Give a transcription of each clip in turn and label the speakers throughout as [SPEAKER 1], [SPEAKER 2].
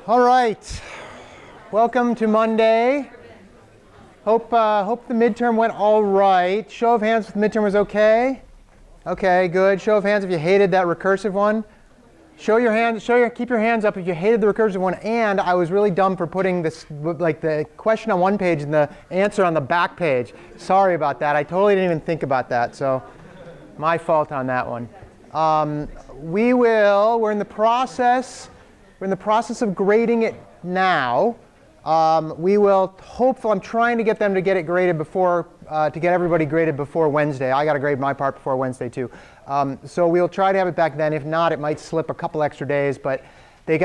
[SPEAKER 1] All right. Welcome to Monday. Hope the midterm went all right. Show of hands if the midterm was okay. Okay, good. Show of hands if you hated that recursive one. Keep your hands up if you hated the recursive one. And I was really dumb for putting this, like the question on one page and the answer on the back page. Sorry about that. I totally didn't even think about that. So my fault on that one. We're in the process of grading it now. I'm trying to get them to get it graded before, to get everybody graded before Wednesday. I got to grade my part before Wednesday too. So we'll try to have it back then. If not, it might slip a couple extra days, but they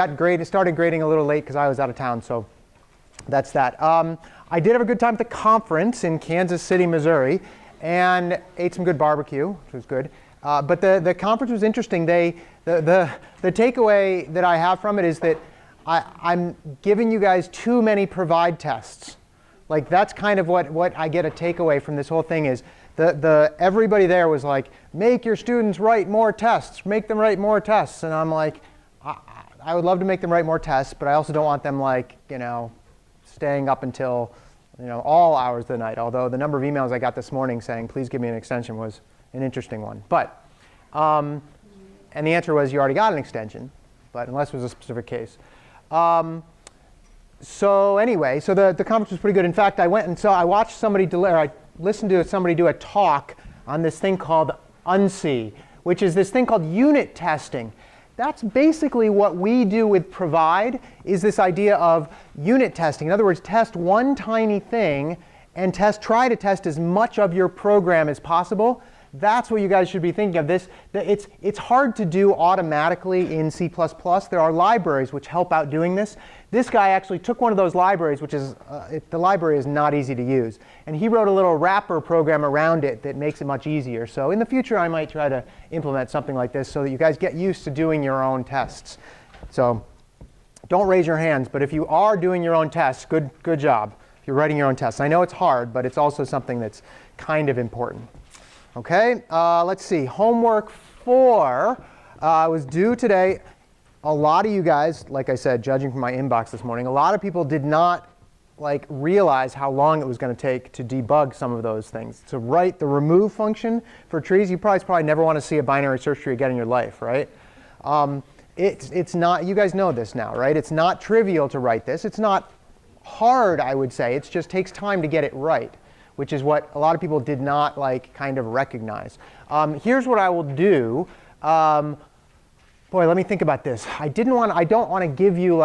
[SPEAKER 1] started grading a little late because I was out of town, so that's that. I did have a good time at the conference in Kansas City, Missouri, and ate some good barbecue, which was good. But the conference was interesting. The takeaway that I have from it is that I'm giving you guys too many provide tests. Like that's kind of what I get a takeaway from this whole thing is everybody there was like, make your students write more tests, make them write more tests. And I'm like, I would love to make them write more tests, but I also don't want them like, staying up until, all hours of the night. Although the number of emails I got this morning saying, please give me an extension was an interesting one. But, and the answer was you already got an extension, but unless it was a specific case. So anyway, the conference was pretty good. In fact, I listened to somebody do a talk on this thing called UNSI, which is this thing called unit testing. That's basically what we do with provide, is this idea of unit testing. In other words, test one tiny thing and try to test as much of your program as possible. That's what you guys should be thinking of. It's hard to do automatically in C++. There are libraries which help out doing this. This guy actually took one of those libraries, which is, the library is not easy to use. And he wrote a little wrapper program around it that makes it much easier. So in the future, I might try to implement something like this so that you guys get used to doing your own tests. So don't raise your hands, but if you are doing your own tests, good job. If you're writing your own tests. I know it's hard, but it's also something that's kind of important. Okay, let's see. Homework 4 was due today. A lot of you guys, like I said, judging from my inbox this morning, a lot of people did not realize how long it was going to take to debug some of those things. To write the remove function for trees, you probably never want to see a binary search tree again in your life, right? It's not. You guys know this now, right? It's not trivial to write this. It's not hard, I would say. It just takes time to get it right, which is what a lot of people did not kind of recognize. Here's what I will do. Boy, let me think about this. I don't want to give you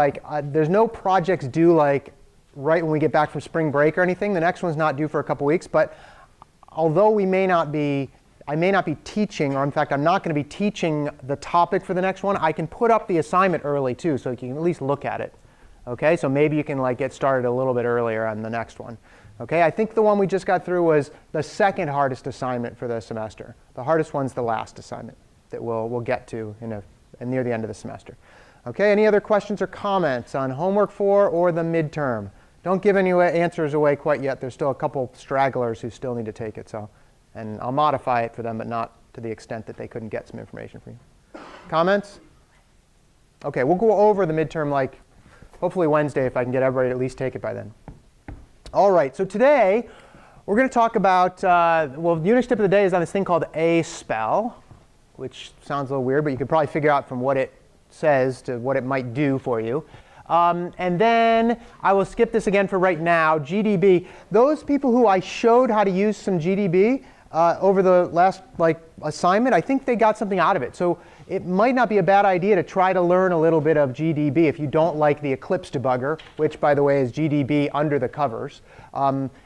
[SPEAKER 1] there's no projects due right when we get back from spring break or anything. The next one's not due for a couple weeks. But although I may not be teaching, or in fact, I'm not going to be teaching the topic for the next one, I can put up the assignment early too, so you can at least look at it. Okay, so maybe you can get started a little bit earlier on the next one. Okay, I think the one we just got through was the second hardest assignment for the semester. The hardest one's the last assignment that we'll get to near the end of the semester. Okay, any other questions or comments on homework 4 or the midterm? Don't give any answers away quite yet. There's still a couple stragglers who still need to take it. And I'll modify it for them, but not to the extent that they couldn't get some information for you. Comments? Okay, we'll go over the midterm hopefully Wednesday if I can get everybody to at least take it by then. All right, so today we're going to talk about, Unix tip of the day is on this thing called a spell, which sounds a little weird, but you could probably figure out from what it says to what it might do for you. And then I will skip this again for right now. GDB. Those people who I showed how to use some GDB over the last assignment, I think they got something out of it. So it might not be a bad idea to try to learn a little bit of GDB if you don't like the Eclipse debugger, which, by the way, is GDB under the covers.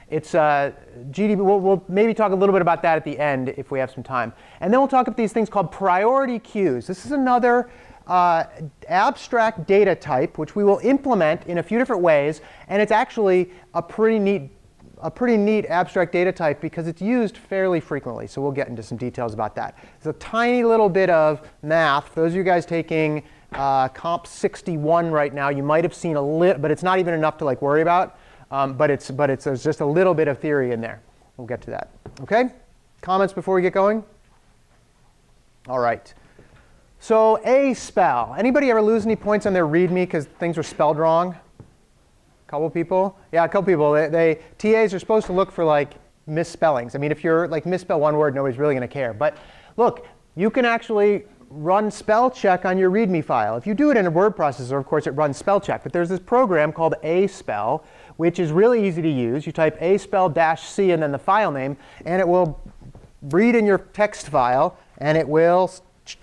[SPEAKER 1] It's GDB. We'll maybe talk a little bit about that at the end if we have some time. And then we'll talk about these things called priority queues. This is another abstract data type, which we will implement in a few different ways. And it's actually a pretty neat abstract data type because it's used fairly frequently. So we'll get into some details about that. It's a tiny little bit of math. For those of you guys taking Comp 61 right now, you might have seen a little, but it's not even enough to worry about. There's just a little bit of theory in there. We'll get to that. Okay? Comments before we get going? All right. So a spell. Anybody ever lose any points on their README because things were spelled wrong? A couple people? Yeah, a couple people. TAs are supposed to look for like misspellings. I mean, if you're like misspell one word, nobody's really going to care. But look, you can actually run spell check on your README file. If you do it in a word processor, of course, it runs spell check. But there's this program called a spell, which is really easy to use. You type a spell -c and then the file name, and it will read in your text file, and it will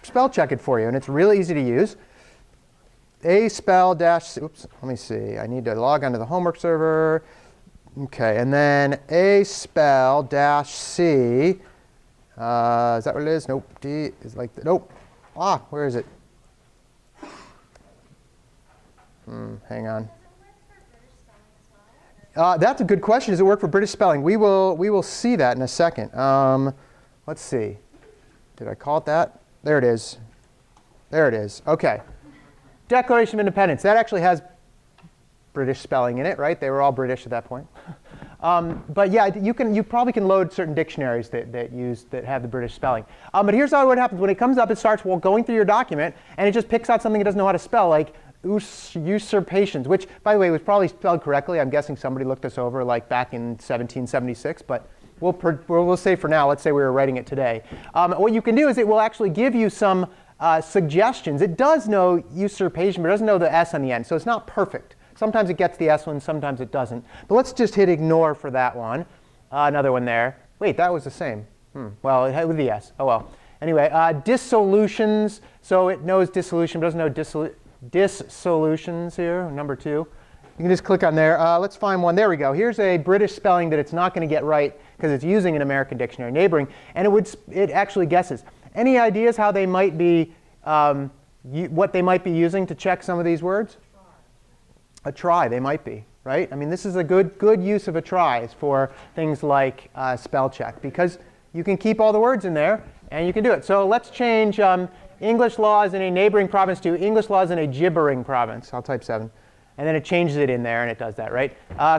[SPEAKER 1] spell check it for you. And it's really easy to use. A spell -c. Oops, let me see. I need to log onto the homework server. OK, and then a spell -c. Is that what it is? Nope. D is like the, nope. Ah, where is it? Hang on. That's a good question. Does it work for British spelling? We will see that in a second. Let's see. Did I call it that? There it is. There it is. OK. Declaration of Independence. That actually has British spelling in it, right? They were all British at that point. But yeah, you probably can load certain dictionaries that have the British spelling. But here's how what happens. When it comes up, it starts going through your document, and it just picks out something it doesn't know how to spell, like usurpations, which, by the way, was probably spelled correctly. I'm guessing somebody looked this over like back in 1776, but we'll say for now, let's say we were writing it today. What you can do is it will actually give you some suggestions. It does know usurpation, but it doesn't know the S on the end, so it's not perfect. Sometimes it gets the S one, sometimes it doesn't. But let's just hit ignore for that one. Another one there. Wait, that was the same. Well, it had with the S. Oh well. Anyway, dissolutions. So it knows dissolution, but doesn't know dissolutions here, number 2. You can just click on there. Let's find one. There we go. Here's a British spelling that it's not going to get right because it's using an American dictionary neighboring. And it actually guesses. Any ideas how they might be, what they might be using to check some of these words? A try, they might be, right? I mean, this is a good use of a try for things like spell check, because you can keep all the words in there, and you can do it. So let's change English laws in a neighboring province to English laws in a gibbering province. I'll type 7. And then it changes it in there, and it does that, right?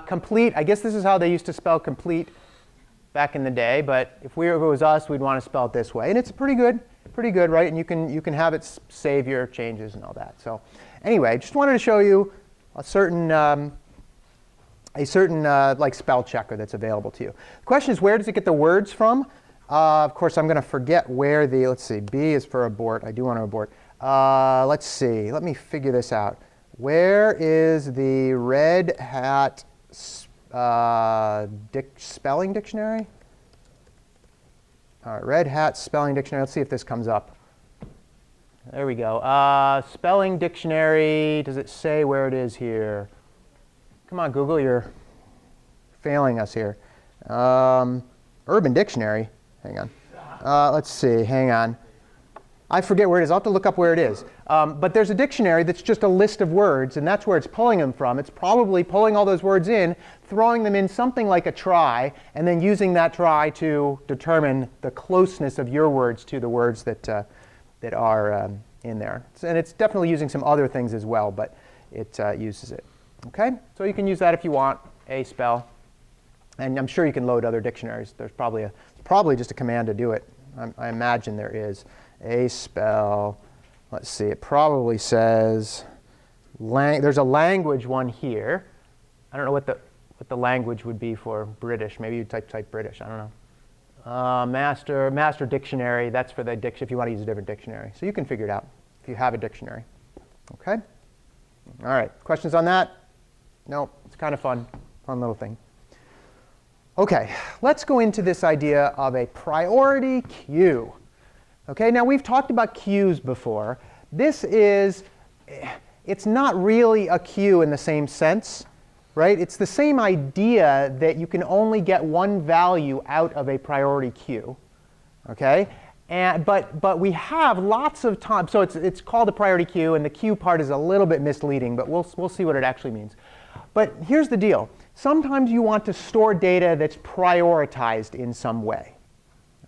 [SPEAKER 1] Complete, I guess this is how they used to spell complete back in the day. But if it was us, we'd want to spell it this way. And it's pretty good, right? And you can have it save your changes and all that. So anyway, just wanted to show you a certain like spell checker that's available to you. The question is, where does it get the words from? Of course, I'm going to forget where the, let's see, B is for abort. I do want to abort. Let's see. Let me figure this out. Where is the Red Hat spelling dictionary? All right, Red Hat spelling dictionary. Let's see if this comes up. There we go. Spelling dictionary. Does it say where it is here? Come on, Google. You're failing us here. Urban Dictionary. Hang on. Let's see. Hang on. I forget where it is. I'll have to look up where it is. But there's a dictionary that's just a list of words, and that's where it's pulling them from. It's probably pulling all those words in, throwing them in something like a try, and then using that try to determine the closeness of your words to the words that are in there. And it's definitely using some other things as well, but it uses it. OK? So you can use that if you want, a spell. And I'm sure you can load other dictionaries. There's probably just a command to do it. I imagine there is. A spell. Let's see. It probably says, there's a language one here. I don't know what the language would be for British. Maybe you type British. I don't know. Master dictionary. That's for the if you want to use a different dictionary. So you can figure it out if you have a dictionary. OK? All right. Questions on that? No. It's kind of fun little thing. OK. Let's go into this idea of a priority queue. OK, now we've talked about queues before. It's not really a queue in the same sense, right? It's the same idea that you can only get one value out of a priority queue, OK? But we have lots of time. So it's called a priority queue, and the queue part is a little bit misleading, but we'll see what it actually means. But here's the deal. Sometimes you want to store data that's prioritized in some way.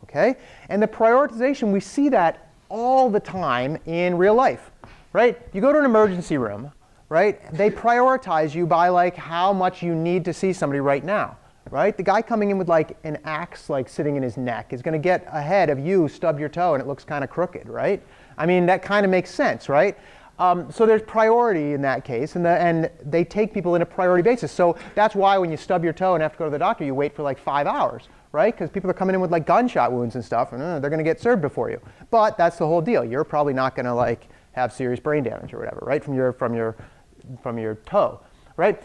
[SPEAKER 1] Okay? And the prioritization, we see that all the time in real life, right? You go to an emergency room, right? They prioritize you by like how much you need to see somebody right now, right? The guy coming in with like an axe like sitting in his neck is going to get ahead of you, stub your toe, and it looks kind of crooked, right? I mean, that kind of makes sense, right? So there's priority in that case, and they take people in a priority basis. So that's why when you stub your toe and have to go to the doctor, you wait for like 5 hours, right? Because people are coming in with like gunshot wounds and stuff, and they're going to get served before you. But that's the whole deal. You're probably not going to like have serious brain damage or whatever, right? From your toe, right?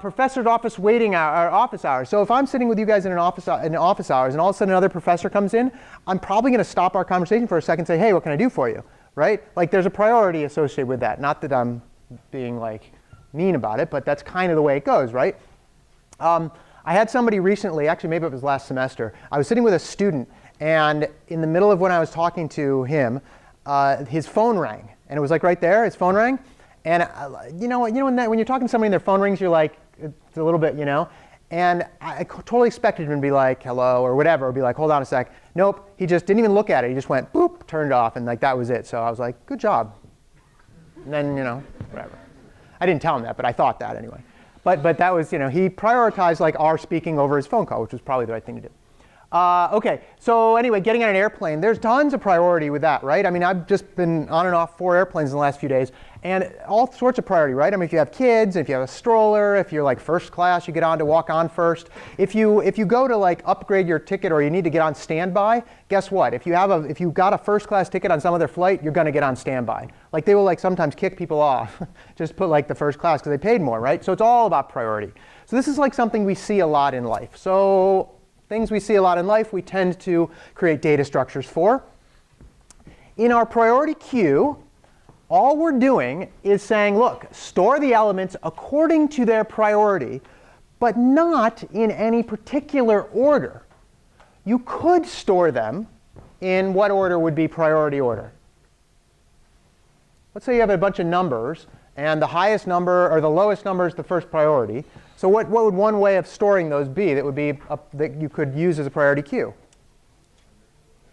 [SPEAKER 1] Professor's office office hours. So if I'm sitting with you guys in office hours, and all of a sudden another professor comes in, I'm probably going to stop our conversation for a second and say, hey, what can I do for you? Right? Like there's a priority associated with that. Not that I'm being like mean about it, but that's kind of the way it goes, right? I had somebody recently, actually maybe it was last semester, I was sitting with a student, and in the middle of when I was talking to him, his phone rang. And it was like right there, his phone rang. And you know when you're talking to somebody and their phone rings, you're like, it's a little bit, you know. And I totally expected him to be like, hello, or whatever, or be like, hold on a sec. Nope, he just didn't even look at it. He just went, boop, turned off, and like that was it. So I was like, good job. And then, you know, whatever. I didn't tell him that, but I thought that anyway. But that was, you know, he prioritized like our speaking over his phone call, which was probably the right thing to do. Okay, so anyway, getting on an airplane, there's tons of priority with that, right? I mean, I've just been on and off 4 airplanes in the last few days, and all sorts of priority, right? I mean, if you have kids, if you have a stroller, if you're like first class, you get on to walk on first. If you go to like upgrade your ticket or you need to get on standby, guess what? If you got a first class ticket on some other flight, you're going to get on standby. Like they will like sometimes kick people off, just put like the first class because they paid more, right? So it's all about priority. So this is like something we see a lot in life. So things we see a lot in life, we tend to create data structures for. In our priority queue, all we're doing is saying, look, store the elements according to their priority, but not in any particular order. You could store them in what order would be priority order. Let's say you have a bunch of numbers, and the highest number or the lowest number is the first priority. So what would one way of storing those be that would be that you could use as a priority queue?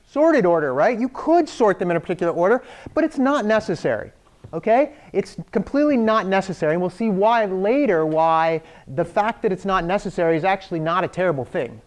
[SPEAKER 1] Sorted order, right? You could sort them in a particular order, but it's not necessary. Okay? It's completely not necessary, and we'll see why later why the fact that it's not necessary is actually not a terrible thing.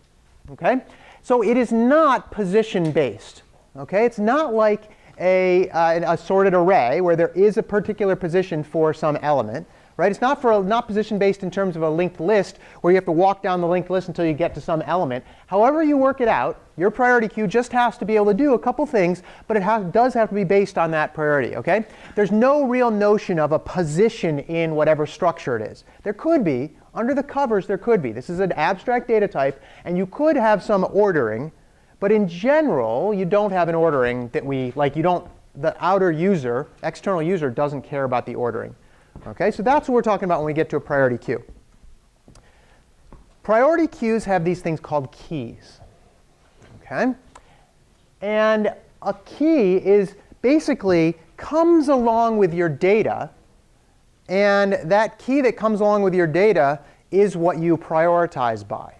[SPEAKER 1] Okay? So it is not position-based. Okay? It's not like a sorted array where there is a particular position for some element. Right? It's not position-based in terms of a linked list where you have to walk down the linked list until you get to some element. However you work it out, your priority queue just has to be able to do a couple things, but it does have to be based on that priority. Okay? There's no real notion of a position in whatever structure it is. There could be. Under the covers, there could be. This is an abstract data type, and you could have some ordering, but in general, you don't have an ordering that the outer user, external user, doesn't care about the ordering. Okay, so that's what we're talking about when we get to a priority queue. Priority queues have these things called keys. Okay? And a key is basically comes along with your data, and that key that comes along with your data is what you prioritize by.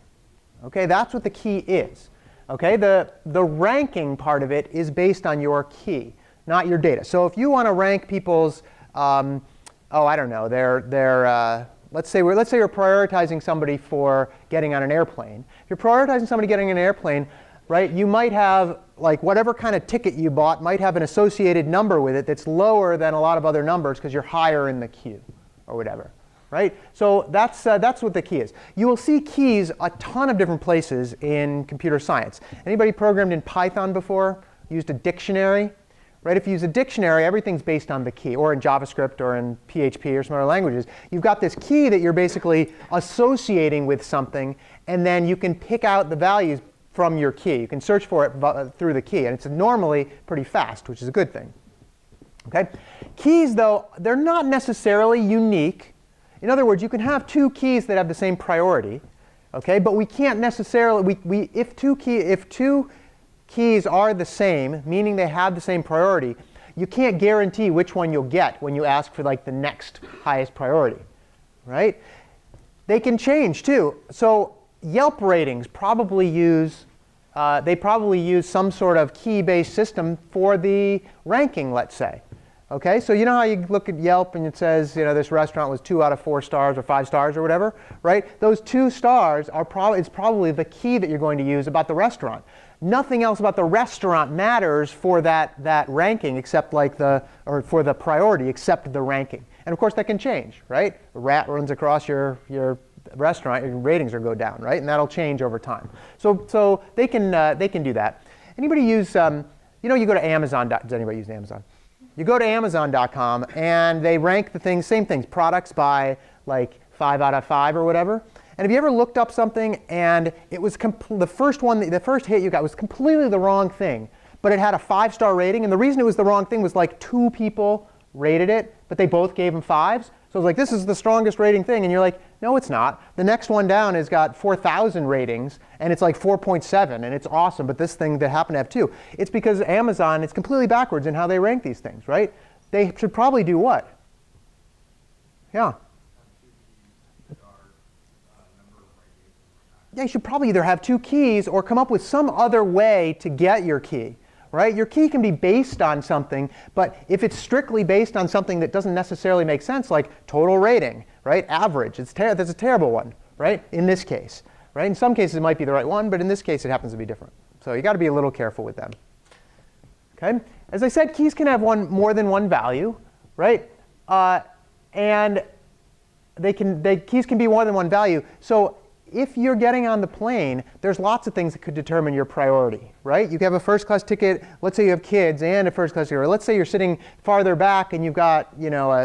[SPEAKER 1] Okay, that's what the key is. Okay, the ranking part of it is based on your key, not your data. So if you want to rank people's I don't know. Let's say you're prioritizing somebody for getting on an airplane. If you're prioritizing somebody getting on an airplane, right? You might have like whatever kind of ticket you bought might have an associated number with it that's lower than a lot of other numbers because you're higher in the queue, or whatever, right? So that's what the key is. You will see keys a ton of different places in computer science. Anybody programmed in Python before? Used a dictionary? Right? If you use a dictionary, everything's based on the key, or in JavaScript or in PHP or some other languages. You've got this key that you're basically associating with something, and then you can pick out the values from your key. You can search for it through the key, and it's normally pretty fast, which is a good thing. Okay? Keys, though, they're not necessarily unique. In other words, you can have 2 keys that have the same priority, okay? But we can't necessarily, if two keys are the same, meaning they have the same priority, you can't guarantee which one you'll get when you ask for like the next highest priority, right? They can change too. So Yelp ratings probably use some sort of key-based system for the ranking, let's say. Okay, so you know how you look at Yelp and it says, this restaurant was 2 out of 4 stars or 5 stars or whatever, right? Those 2 stars are probably the key that you're going to use about the restaurant. Nothing else about the restaurant matters for that ranking except or for the priority except the ranking. And of course that can change, right? A rat runs across your restaurant, your ratings will go down, right? And that'll change over time. So they can do that. Anybody use you go to Amazon. Does anybody use Amazon? You go to Amazon.com and they rank the things, same things, products by like 5 out of 5 or whatever. And have you ever looked up something and it was the first hit you got was completely the wrong thing, but it had a 5-star rating, and the reason it was the wrong thing was like 2 people rated it, but they both gave them 5s. So it's like, this is the strongest rating thing, and you're like, no, it's not. The next one down has got 4,000 ratings, and it's like 4.7, and it's awesome, but this thing that happened to have 2. It's because Amazon, it's completely backwards in how they rank these things, right? They should probably do what? Yeah. Yeah, you should probably either have 2 keys or come up with some other way to get your key. Right? Your key can be based on something, but if it's strictly based on something that doesn't necessarily make sense, like total rating, right? Average, that's a terrible one, right? In this case, right? In some cases it might be the right one, but in this case it happens to be different. So you got to be a little careful with them. Okay? As I said, keys can have more than one value, right? And keys can be more than one value. So if you're getting on the plane, there's lots of things that could determine your priority, right? You can have a first-class ticket. Let's say you have kids and a first-class ticket. Or let's say you're sitting farther back and you've got,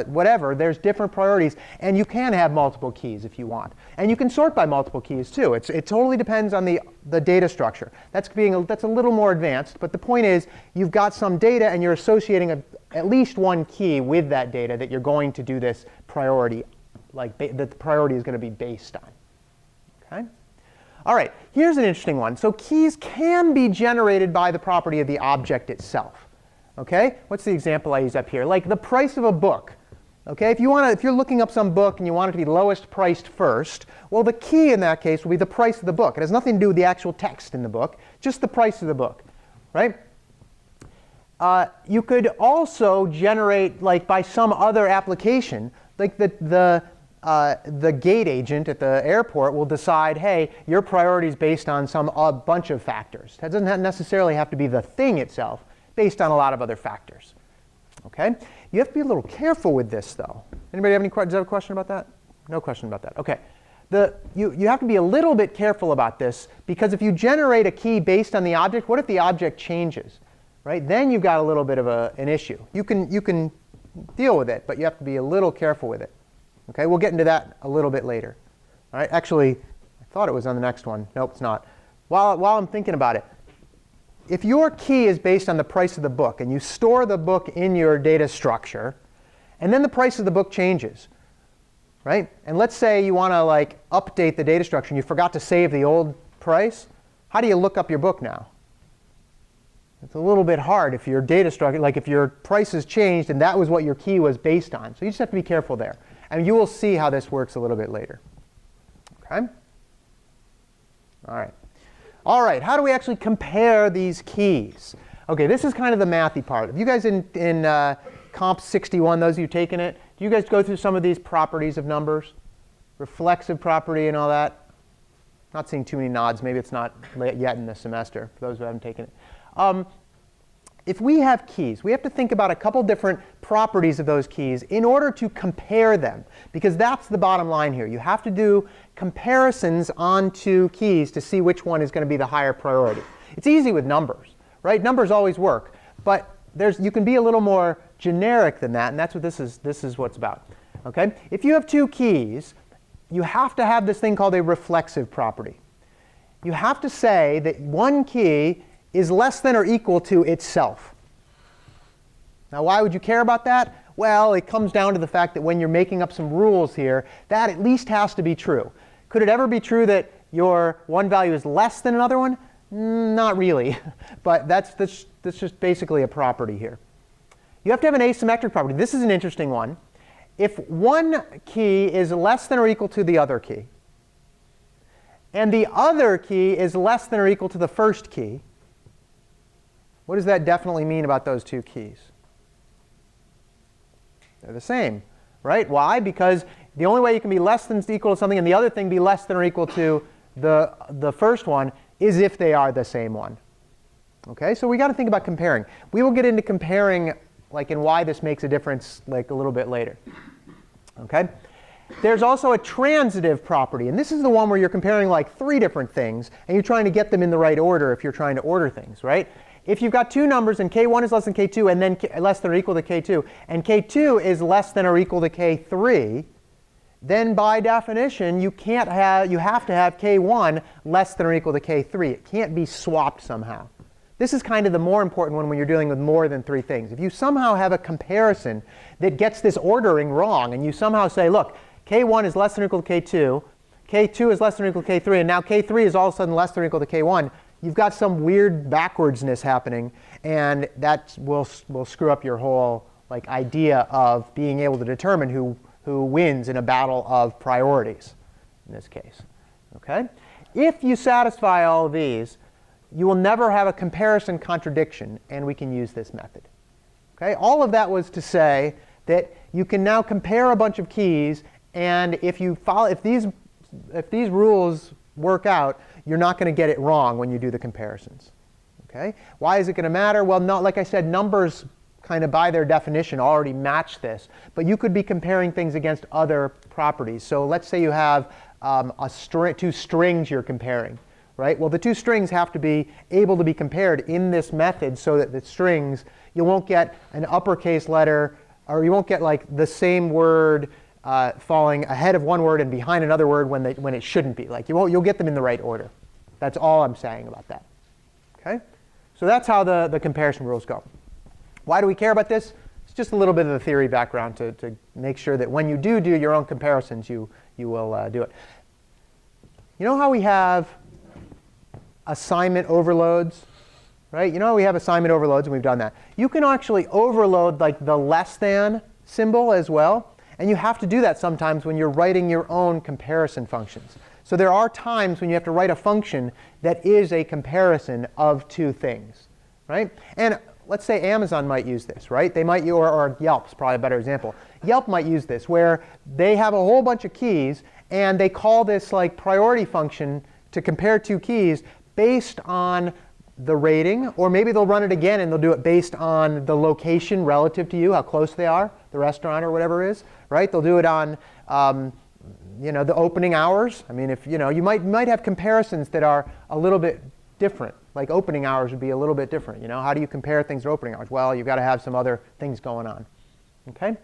[SPEAKER 1] whatever. There's different priorities, and you can have multiple keys if you want. And you can sort by multiple keys too. It totally depends on the data structure. That's a little more advanced, but the point is you've got some data and you're associating at least one key with that data that you're going to do this priority, that the priority is going to be based on. Okay? All right, here's an interesting one. So keys can be generated by the property of the object itself. Okay? What's the example I use up here? Like the price of a book. Okay? If you're looking up some book and you want it to be lowest priced first, well, the key in that case will be the price of the book. It has nothing to do with the actual text in the book, just the price of the book. Right? You could also generate, like by some other application, like the gate agent at the airport will decide, hey, your priority is based on a bunch of factors. That doesn't necessarily have to be the thing itself, based on a lot of other factors. Okay? You have to be a little careful with this, though. Anybody have a question about that? No question about that. Okay. You have to be a little bit careful about this, because if you generate a key based on the object, what if the object changes? Right? Then you've got a little bit of an issue. You can deal with it, but you have to be a little careful with it. Okay, we'll get into that a little bit later. All right, actually, I thought it was on the next one. Nope, it's not. While I'm thinking about it, if your key is based on the price of the book, and you store the book in your data structure, and then the price of the book changes, right? And let's say you want to update the data structure, and you forgot to save the old price. How do you look up your book now? It's a little bit hard if your data structure, if your price has changed, and that was what your key was based on. So you just have to be careful there. And you will see how this works a little bit later. Okay? All right, how do we actually compare these keys? Okay, this is kind of the mathy part. Have you guys in Comp 61, those of you taking it, do you guys go through some of these properties of numbers? Reflexive property and all that? Not seeing too many nods. Maybe it's not yet in the semester, for those who haven't taken it. If we have keys, we have to think about a couple different properties of those keys in order to compare them, because that's the bottom line here. You have to do comparisons onto keys to see which one is going to be the higher priority. It's easy with numbers, right? Numbers always work, but you can be a little more generic than that, and that's what this is what's about. Okay? If you have 2 keys, you have to have this thing called a reflexive property. You have to say that one key is less than or equal to itself. Now, why would you care about that? Well, it comes down to the fact that when you're making up some rules here, that at least has to be true. Could it ever be true that your one value is less than another one? Not really, but that's just basically a property here. You have to have an asymmetric property. This is an interesting one. If one key is less than or equal to the other key, and the other key is less than or equal to the first key, what does that definitely mean about those 2 keys? They're the same, right? Why? Because the only way you can be less than equal to something and the other thing be less than or equal to the first one is if they are the same one. Okay, so we got to think about comparing. We will get into comparing, like, and why this makes a difference, like, a little bit later. Okay, there's also a transitive property, and this is the one where you're comparing like 3 different things, and you're trying to get them in the right order if you're trying to order things, right? If you've got 2 numbers and k1 is less than k2 and then less than or equal to k2, and k2 is less than or equal to k3, then by definition you have to have k1 less than or equal to k3. It can't be swapped somehow. This is kind of the more important one when you're dealing with more than 3 things. If you somehow have a comparison that gets this ordering wrong, and you somehow say, look, k1 is less than or equal to k2, k2 is less than or equal to k3, and now k3 is all of a sudden less than or equal to k1, you've got some weird backwardsness happening, and that will screw up your whole like idea of being able to determine who wins in a battle of priorities in this case. Okay? If you satisfy all of these, you will never have a comparison contradiction, and we can use this method. Okay? All of that was to say that you can now compare a bunch of keys, and if these rules work out, you're not going to get it wrong when you do the comparisons. Okay? Why is it going to matter? Well, like I said, numbers kind of by their definition already match this, but you could be comparing things against other properties. So let's say you have 2 strings you're comparing. Right? Well, the 2 strings have to be able to be compared in this method so that the strings, you won't get an uppercase letter, or you won't get like the same word falling ahead of one word and behind another word when it shouldn't be. Like you'll get them in the right order. That's all I'm saying about that. Okay? So that's how the comparison rules go. Why do we care about this? It's just a little bit of the theory background to make sure that when you do your own comparisons, you will do it. You know how we have assignment overloads, right? You know we have assignment overloads, and we've done that. You can actually overload like the less than symbol as well, and you have to do that sometimes when you're writing your own comparison functions. So there are times when you have to write a function that is a comparison of 2 things, right? And let's say Amazon might use this, right? They might, or Yelp's probably a better example. Yelp might use this where they have a whole bunch of keys, and they call this like priority function to compare 2 keys based on the rating, or maybe they'll run it again and they'll do it based on the location relative to you, how close they are, the restaurant or whatever it is, right? They'll do it on the opening hours. I mean, if you might have comparisons that are a little bit different. Like opening hours would be a little bit different. How do you compare things to opening hours? Well, you've got to have some other things going on. Okay?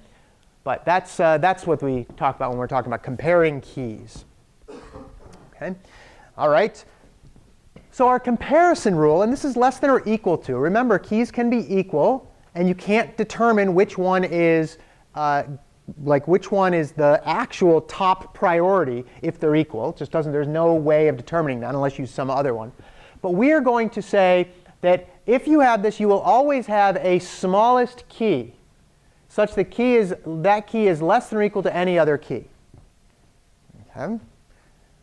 [SPEAKER 1] But that's what we talk about when we're talking about comparing keys. Okay? All right. So our comparison rule, and this is less than or equal to. Remember, keys can be equal, and you can't determine which one is the actual top priority if they're equal. It just doesn't. There's no way of determining that unless you use some other one. But we are going to say that if you have this, you will always have a smallest key, such that that key is less than or equal to any other key. Okay.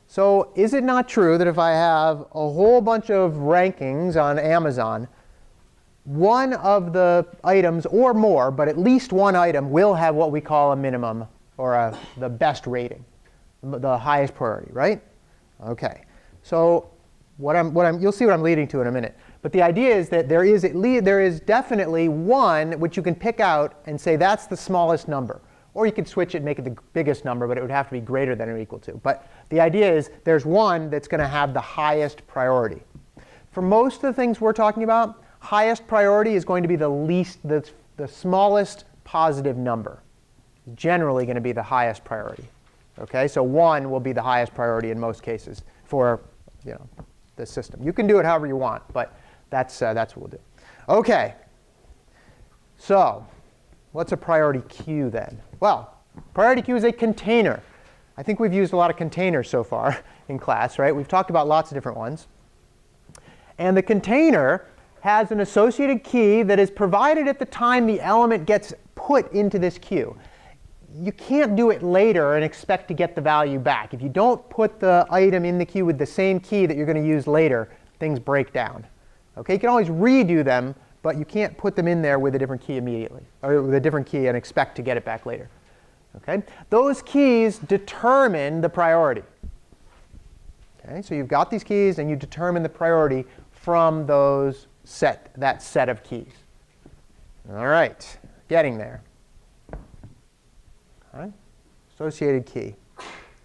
[SPEAKER 1] So is it not true that if I have a whole bunch of rankings on Amazon, one of the items or more, but at least one item, will have what we call a minimum or the best rating, the highest priority, right? Okay. So you'll see what I'm leading to in a minute. But the idea is that there is definitely one which you can pick out and say that's the smallest number. Or you could switch it and make it the biggest number, but it would have to be greater than or equal to. But the idea is there's one that's going to have the highest priority. For most of the things we're talking about, highest priority is going to be the smallest positive number. Generally going to be the highest priority. Okay, so 1 will be the highest priority in most cases for the system. You can do it however you want, but that's what we'll do. Okay, so what's a priority queue then? Well, priority queue is a container. I think we've used a lot of containers so far in class, right? We've talked about lots of different ones. And the container has an associated key that is provided at the time the element gets put into this queue. You can't do it later and expect to get the value back. If you don't put the item in the queue with the same key that you're going to use later, things break down. Okay, you can always redo them, but you can't put them in there with a different key immediately, or with a different key and expect to get it back later. Okay? Those keys determine the priority. Okay? So you've got these keys, and you determine the priority from that set of keys. All right, getting there. Okay? Associated key.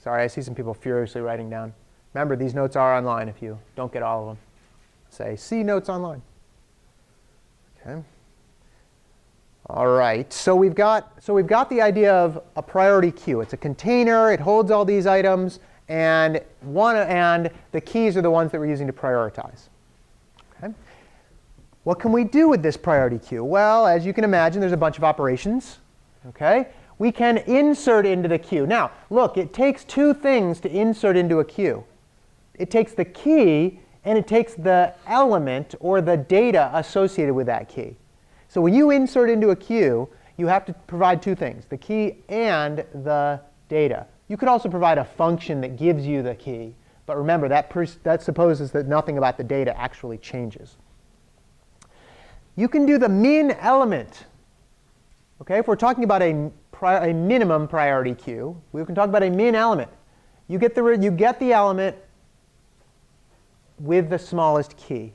[SPEAKER 1] Sorry, I see some people furiously writing down. Remember, these notes are online if you don't get all of them. Say, see notes online. Okay. All right, so we've got the idea of a priority queue. It's a container, it holds all these items, and the keys are the ones that we're using to prioritize. Okay. What can we do with this priority queue? Well, as you can imagine, there's a bunch of operations. Okay. We can insert into the queue. Now, look, it takes two things to insert into a queue. It takes the key, and it takes the element or the data associated with that key. So when you insert into a queue, you have to provide two things, the key and the data. You could also provide a function that gives you the key. But remember, that supposes that nothing about the data actually changes. You can do the min element. Okay, if we're talking about a minimum priority queue, we can talk about a min element. You get the element with the smallest key.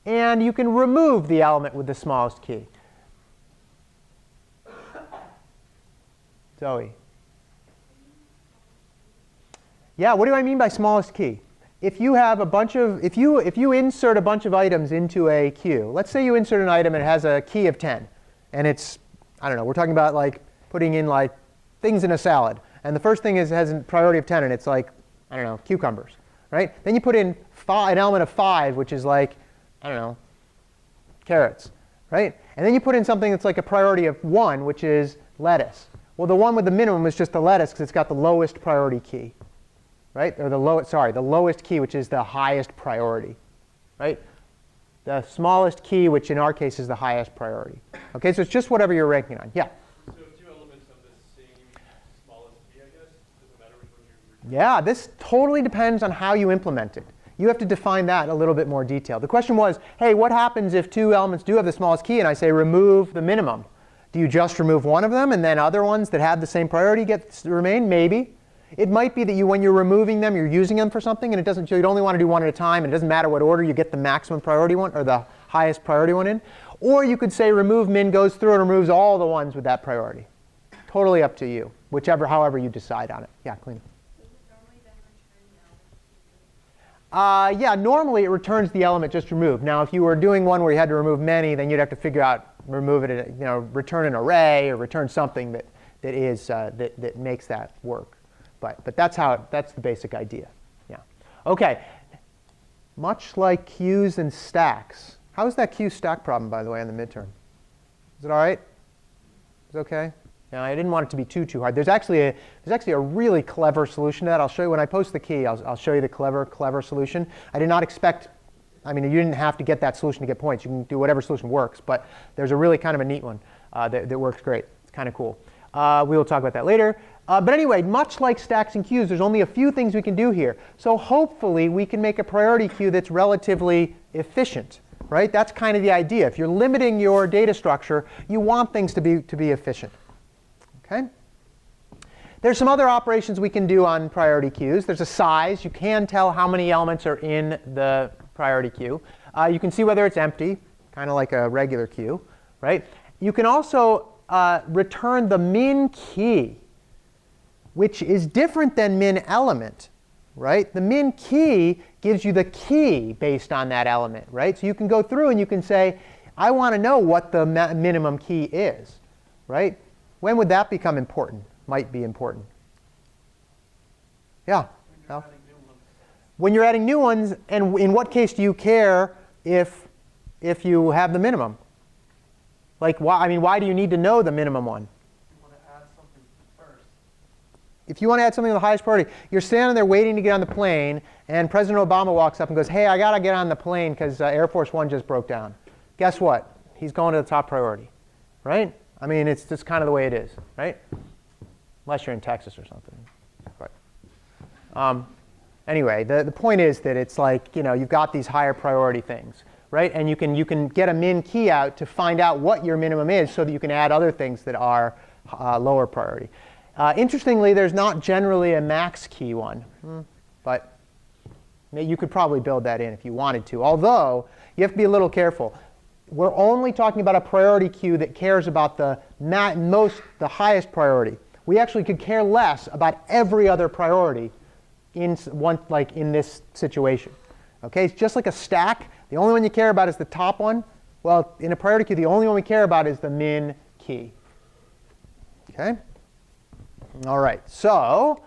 [SPEAKER 1] And you can remove the element with the smallest key. Zoe. Yeah, what do I mean by smallest key? If you have a bunch of, if you insert a bunch of items into a queue, let's say you insert an item and it has a key of 10, and it's, I don't know, we're talking about like putting in like things in a salad, and the first thing has a priority of 10, and it's like, I don't know, cucumbers, right? Then you put in an element of 5, which is like, I don't know, carrots, right? And then you put in something that's like a priority of 1, which is lettuce. Well, the one with the minimum is just the lettuce because it's got the lowest priority key, right? Or the lowest key, which is the highest priority, right? The smallest key, which in our case is the highest priority. Okay, so it's just whatever you're ranking on. Yeah?
[SPEAKER 2] So if two elements of the same smallest key, I guess, doesn't matter which one you return?
[SPEAKER 1] Yeah, this totally depends on how you implement it. You have to define that in a little bit more detail. The question was, hey, what happens if two elements do have the smallest key, and I say remove the minimum? Do you just remove one of them, and then other ones that have the same priority get to remain? Maybe. It might be that when you're removing them, you're using them for something, and you'd only want to do one at a time, and it doesn't matter what order you get the maximum priority one, or the highest priority one in. Or you could say remove min goes through and removes all the ones with that priority. Totally up to you, however you decide on it. Yeah, Clena. Yeah, normally it returns the element just removed. Now, if you were doing one where you had to remove many, then you'd have to figure out, remove it, return an array or return something that makes that work. But that's the basic idea. Yeah. Okay. Much like queues and stacks. How was that queue stack problem, by the way, on the midterm? Is it all right? Is it okay? Now, I didn't want it to be too hard. There's actually a really clever solution to that. I'll show you when I post the key. I'll show you the clever solution. I did not expect. I mean, you didn't have to get that solution to get points. You can do whatever solution works. But there's a really kind of a neat one that works great. It's kind of cool. We will talk about that later. But anyway, much like stacks and queues, there's only a few things we can do here. So hopefully, we can make a priority queue that's relatively efficient. Right? That's kind of the idea. If you're limiting your data structure, you want things to be efficient. Okay? There's some other operations we can do on priority queues. There's a size. You can tell how many elements are in the priority queue. You can see whether it's empty, kind of like a regular queue. Right? You can also return the min key, which is different than min element. Right? The min key gives you the key based on that element. Right? So you can go through and you can say, I want to know what the minimum key is. Right? When would that become important? Might be important. Yeah? When you're adding new ones, and in what case do you care if you have the minimum? Like, why do you need to know the minimum one?
[SPEAKER 2] You want to add something first.
[SPEAKER 1] If you want to add something to the highest priority, you're standing there waiting to get on the plane, and President Obama walks up and goes, hey, I got to get on the plane because Air Force One just broke down. Guess what? He's going to the top priority. Right? I mean, it's just kind of the way it is, right? Unless you're in Texas or something. But anyway, the point is that it's like, you've got these higher priority things. right? And you can get a min key out to find out what your minimum is so that you can add other things that are lower priority. Interestingly, there's not generally a max key one, but you could probably build that in if you wanted to. Although, you have to be a little careful. We're only talking about a priority queue that cares about the highest priority. We actually could care less about every other priority in this situation. Okay, it's just like a stack. The only one you care about is the top one. Well, in a priority queue, the only one we care about is the min key. Okay. All right. So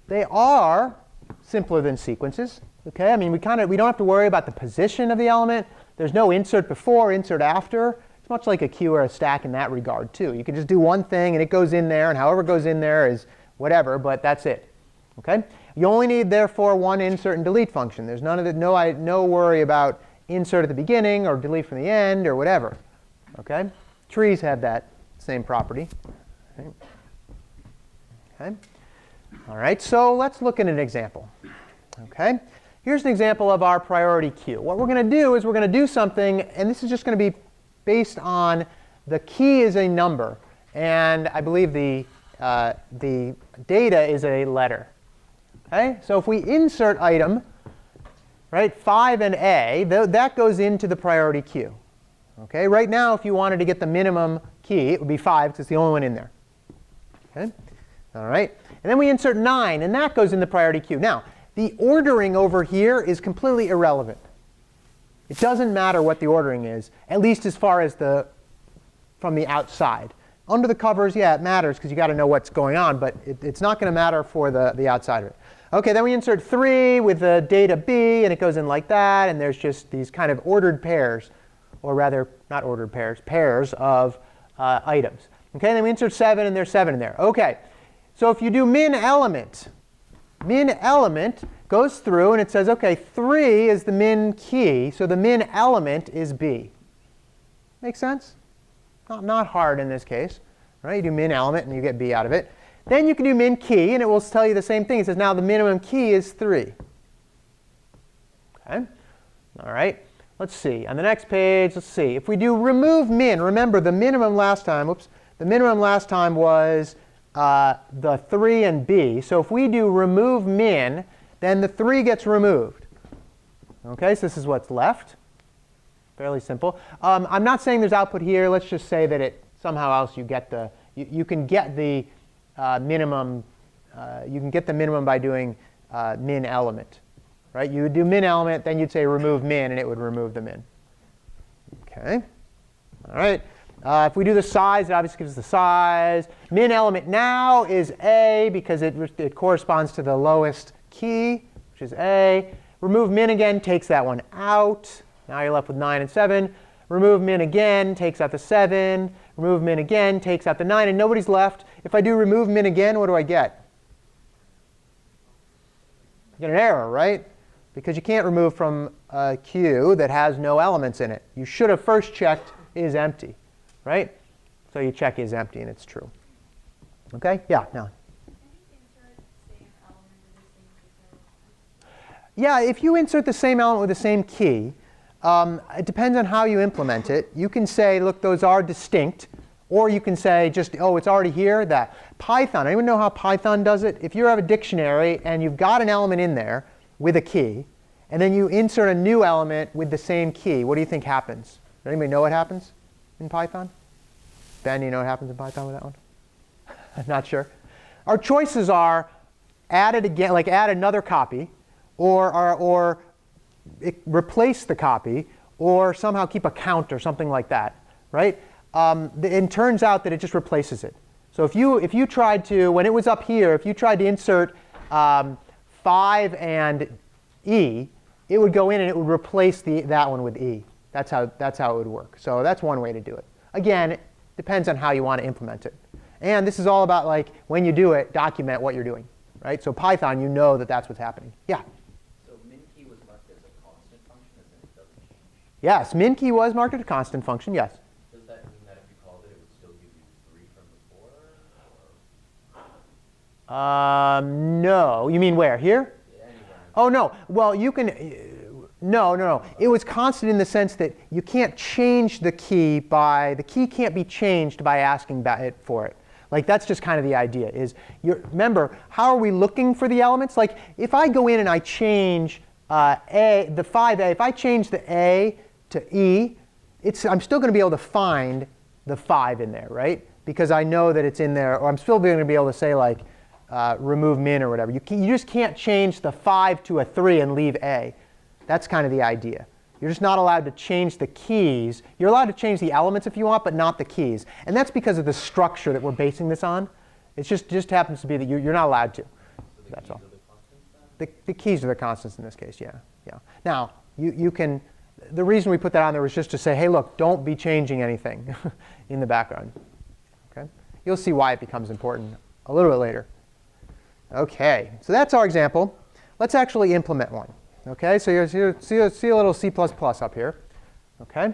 [SPEAKER 1] they are simpler than sequences. Okay. I mean, we don't have to worry about the position of the element. There's no insert before, insert after. It's much like a queue or a stack in that regard too. You can just do one thing and it goes in there, and however it goes in there is whatever, but that's it. Okay. You only need, therefore, one insert and delete function. There's no worry about insert at the beginning or delete from the end or whatever. Okay. Trees have that same property. Okay. All right. So let's look at an example. Okay. Here's an example of our priority queue. What we're going to do is we're going to do something, and this is just going to be based on the key is a number, and I believe the data is a letter. Okay? So if we insert item, right, 5 and A, that goes into the priority queue. Okay? Right now, if you wanted to get the minimum key, it would be 5 because it's the only one in there. Okay? All right? And then we insert 9, and that goes in the priority queue. Now, the ordering over here is completely irrelevant. It doesn't matter what the ordering is, at least as far as from the outside. Under the covers, yeah, it matters because you got to know what's going on, but it's not going to matter for the outside of it. OK, then we insert 3 with the data B, and it goes in like that, and there's just these kind of ordered pairs, or rather, not ordered pairs, pairs of items. OK, then we insert 7, and there's 7 in there. OK, so if you do min element goes through, and it says, OK, 3 is the min key, so the min element is B. Make sense? Not hard in this case. Right? You do min element, and you get B out of it. Then you can do min key, and it will tell you the same thing. It says now the minimum key is 3. Okay. All right. Let's see. On the next page, let's see. If we do remove min, remember the minimum last time. The minimum last time was the 3 and B. So if we do remove min, then the 3 gets removed. Okay. So this is what's left. Fairly simple. I'm not saying there's output here. Let's just say that somehow else you get you can get the minimum. You can get the minimum by doing min element, right? You would do min element, then you'd say remove min, and it would remove the min. Okay. All right. If we do the size, it obviously gives us the size. Min element now is A because it corresponds to the lowest key, which is A. Remove min again takes that one out. Now you're left with 9 and 7. Remove min again takes out the 7. Remove min again takes out the 9, and nobody's left. If I do remove min again, what do I get? You get an error, right? Because you can't remove from a queue that has no elements in it. You should have first checked is empty, right? So you check is empty, and it's true. OK? Yeah, no. Yeah, if you insert the same element with the same key, it depends on how you implement it. You can say, look, those are distinct. Or you can say just, oh, it's already here. That Python, anyone know how Python does it? If you have a dictionary and you've got an element in there with a key, and then you insert a new element with the same key, what do you think happens? Does anybody know what happens in Python? Ben, you know what happens in Python with that one? I'm not sure. Our choices are add it again, like add another copy, or replace the copy, or somehow keep a count or something like that, right? It turns out that it just replaces it. So if you tried to, when it was up here, if you tried to insert 5 and E, it would go in and it would replace that one with E. That's how it would work. So that's one way to do it. Again, it depends on how you want to implement it. And this is all about, like, when you do it, document what you're doing, right? So Python, you know that that's what's happening. Yeah?
[SPEAKER 3] So min key was marked as a constant function, as in it doesn't change?
[SPEAKER 1] Yes, min key was marked as a constant function, yes.
[SPEAKER 3] Does that mean that if you called it, it would still give you 3 from before? Or?
[SPEAKER 1] No. You mean where? Here?
[SPEAKER 3] Yeah, anywhere.
[SPEAKER 1] Oh, no. Well, you can. No, no, no. It was constant in the sense that you can't change the key the key can't be changed by asking for it. Like that's just kind of the idea is, remember, how are we looking for the elements? Like if I go in and I change the 5a, if I change the a to e, I'm still going to be able to find the 5 in there, right? Because I know that it's in there, or I'm still going to be able to say like remove min or whatever. You just can't change the 5 to a 3 and leave a. That's kind of the idea. You're just not allowed to change the keys. You're allowed to change the elements if you want, but not the keys. And that's because of the structure that we're basing this on. It just happens to be that you're not allowed to.
[SPEAKER 3] So
[SPEAKER 1] that's all.
[SPEAKER 3] The keys are the constants then?
[SPEAKER 1] The keys are the constants in this case, yeah. Yeah. Now, you can, the reason we put that on there was just to say, hey, look, don't be changing anything in the background. Okay? You'll see why it becomes important a little bit later. OK, so that's our example. Let's actually implement one. OK, so you see a little C++ up here. OK,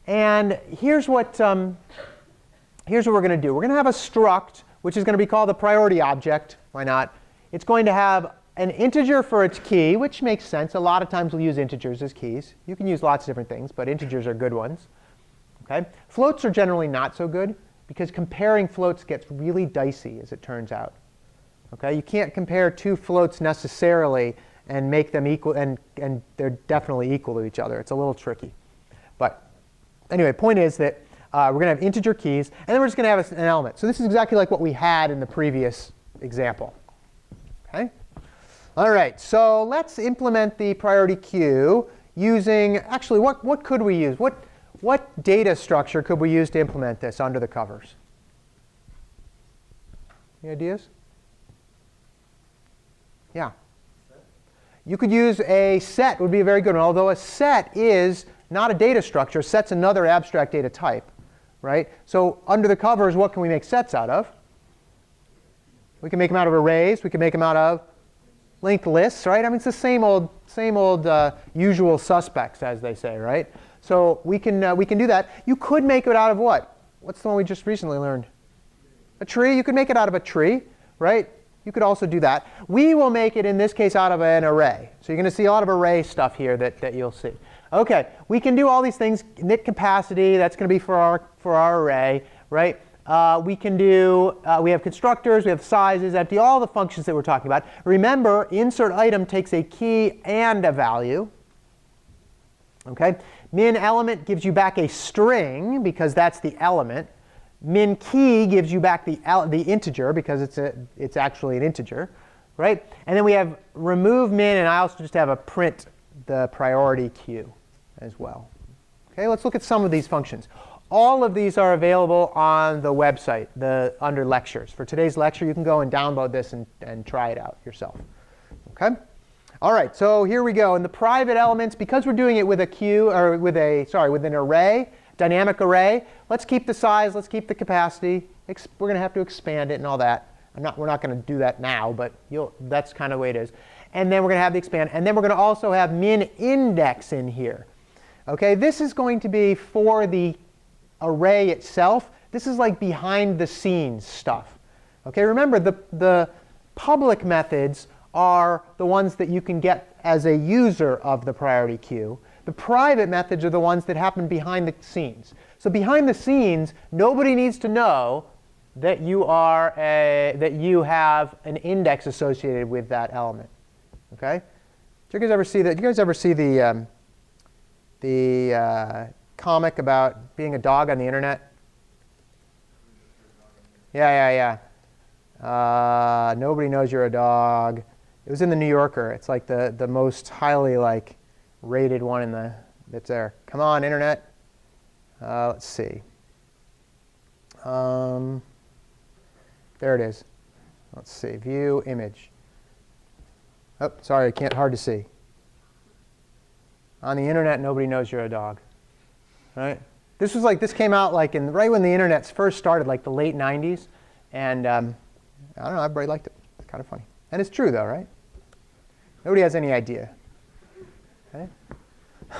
[SPEAKER 1] and here's what we're going to do. We're going to have a struct, which is going to be called the priority object. Why not? It's going to have an integer for its key, which makes sense. A lot of times we'll use integers as keys. You can use lots of different things, but integers are good ones. OK, floats are generally not so good, because comparing floats gets really dicey, as it turns out. OK, you can't compare two floats necessarily and make them equal, and they're definitely equal to each other. It's a little tricky. But anyway, point is that we're going to have integer keys, and then we're just going to have an element. So this is exactly like what we had in the previous example. Okay? All right, so let's implement the priority queue using, actually, what could we use? What data structure could we use to implement this under the covers? Any ideas? Yeah. You could use a set, would be a very good one, although a set is not a data structure. A set's another abstract data type, right? So under the covers, what can we make sets out of? We can make them out of arrays. We can make them out of linked lists, right? I mean, it's the same old usual suspects, as they say, right? So we can do that. You could make it out of what? What's the one we just recently learned? A tree. You could make it out of a tree, right? You could also do that. We will make it, in this case, out of an array. So you're going to see a lot of array stuff here that you'll see. OK, we can do all these things. Init capacity, that's going to be for our array, right? We have constructors, we have sizes, empty, all the functions that we're talking about. Remember, insert item takes a key and a value. OK, min element gives you back a string, because that's the element. Min key gives you back the integer, because it's actually an integer, right? And then we have remove min, and I also just have a print the priority queue as well. OK, let's look at some of these functions. All of these are available on the website, under lectures. For today's lecture, you can go and download this and try it out yourself. OK? All right, so here we go. In the private elements, because we're doing it with a queue, or with an array, dynamic array, let's keep the size, let's keep the capacity. We're going to have to expand it and all that. We're not going to do that now, but that's kind of the way it is. And then we're going to have the expand. And then we're going to also have min index in here. OK, this is going to be for the array itself. This is like behind the scenes stuff. OK, remember, the public methods are the ones that you can get as a user of the priority queue. The private methods are the ones that happen behind the scenes. So behind the scenes, nobody needs to know that you have an index associated with that element. OK? Do you guys ever see that? Do you guys ever see the comic about being a dog on the internet? Yeah. Nobody knows you're a dog. It was in the New Yorker. It's like the most highly rated one that's there. Come on, internet. Let's see. There it is. Let's see. View image. Oh, sorry, hard to see. On the internet, nobody knows you're a dog. Right? This came out right when the internet first started, like the late 90s. And I don't know, everybody liked it. It's kind of funny. And it's true, though, right? Nobody has any idea. Okay?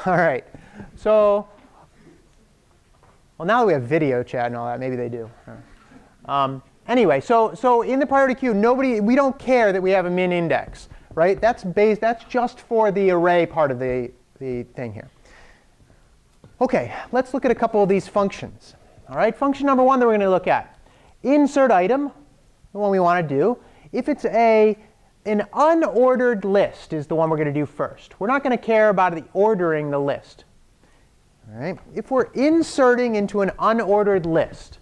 [SPEAKER 1] All right. So, well, now that we have video chat and all that, maybe they do. Anyway, so in the priority queue, we don't care that we have a min index, right? That's just for the array part of the the thing here. OK, let's look at a couple of these functions. All right, function number one that we're going to look at. Insert item, the one we want to do. If it's an unordered list is the one we're going to do first. We're not going to care about the ordering the list. All right, if we're inserting into an unordered list,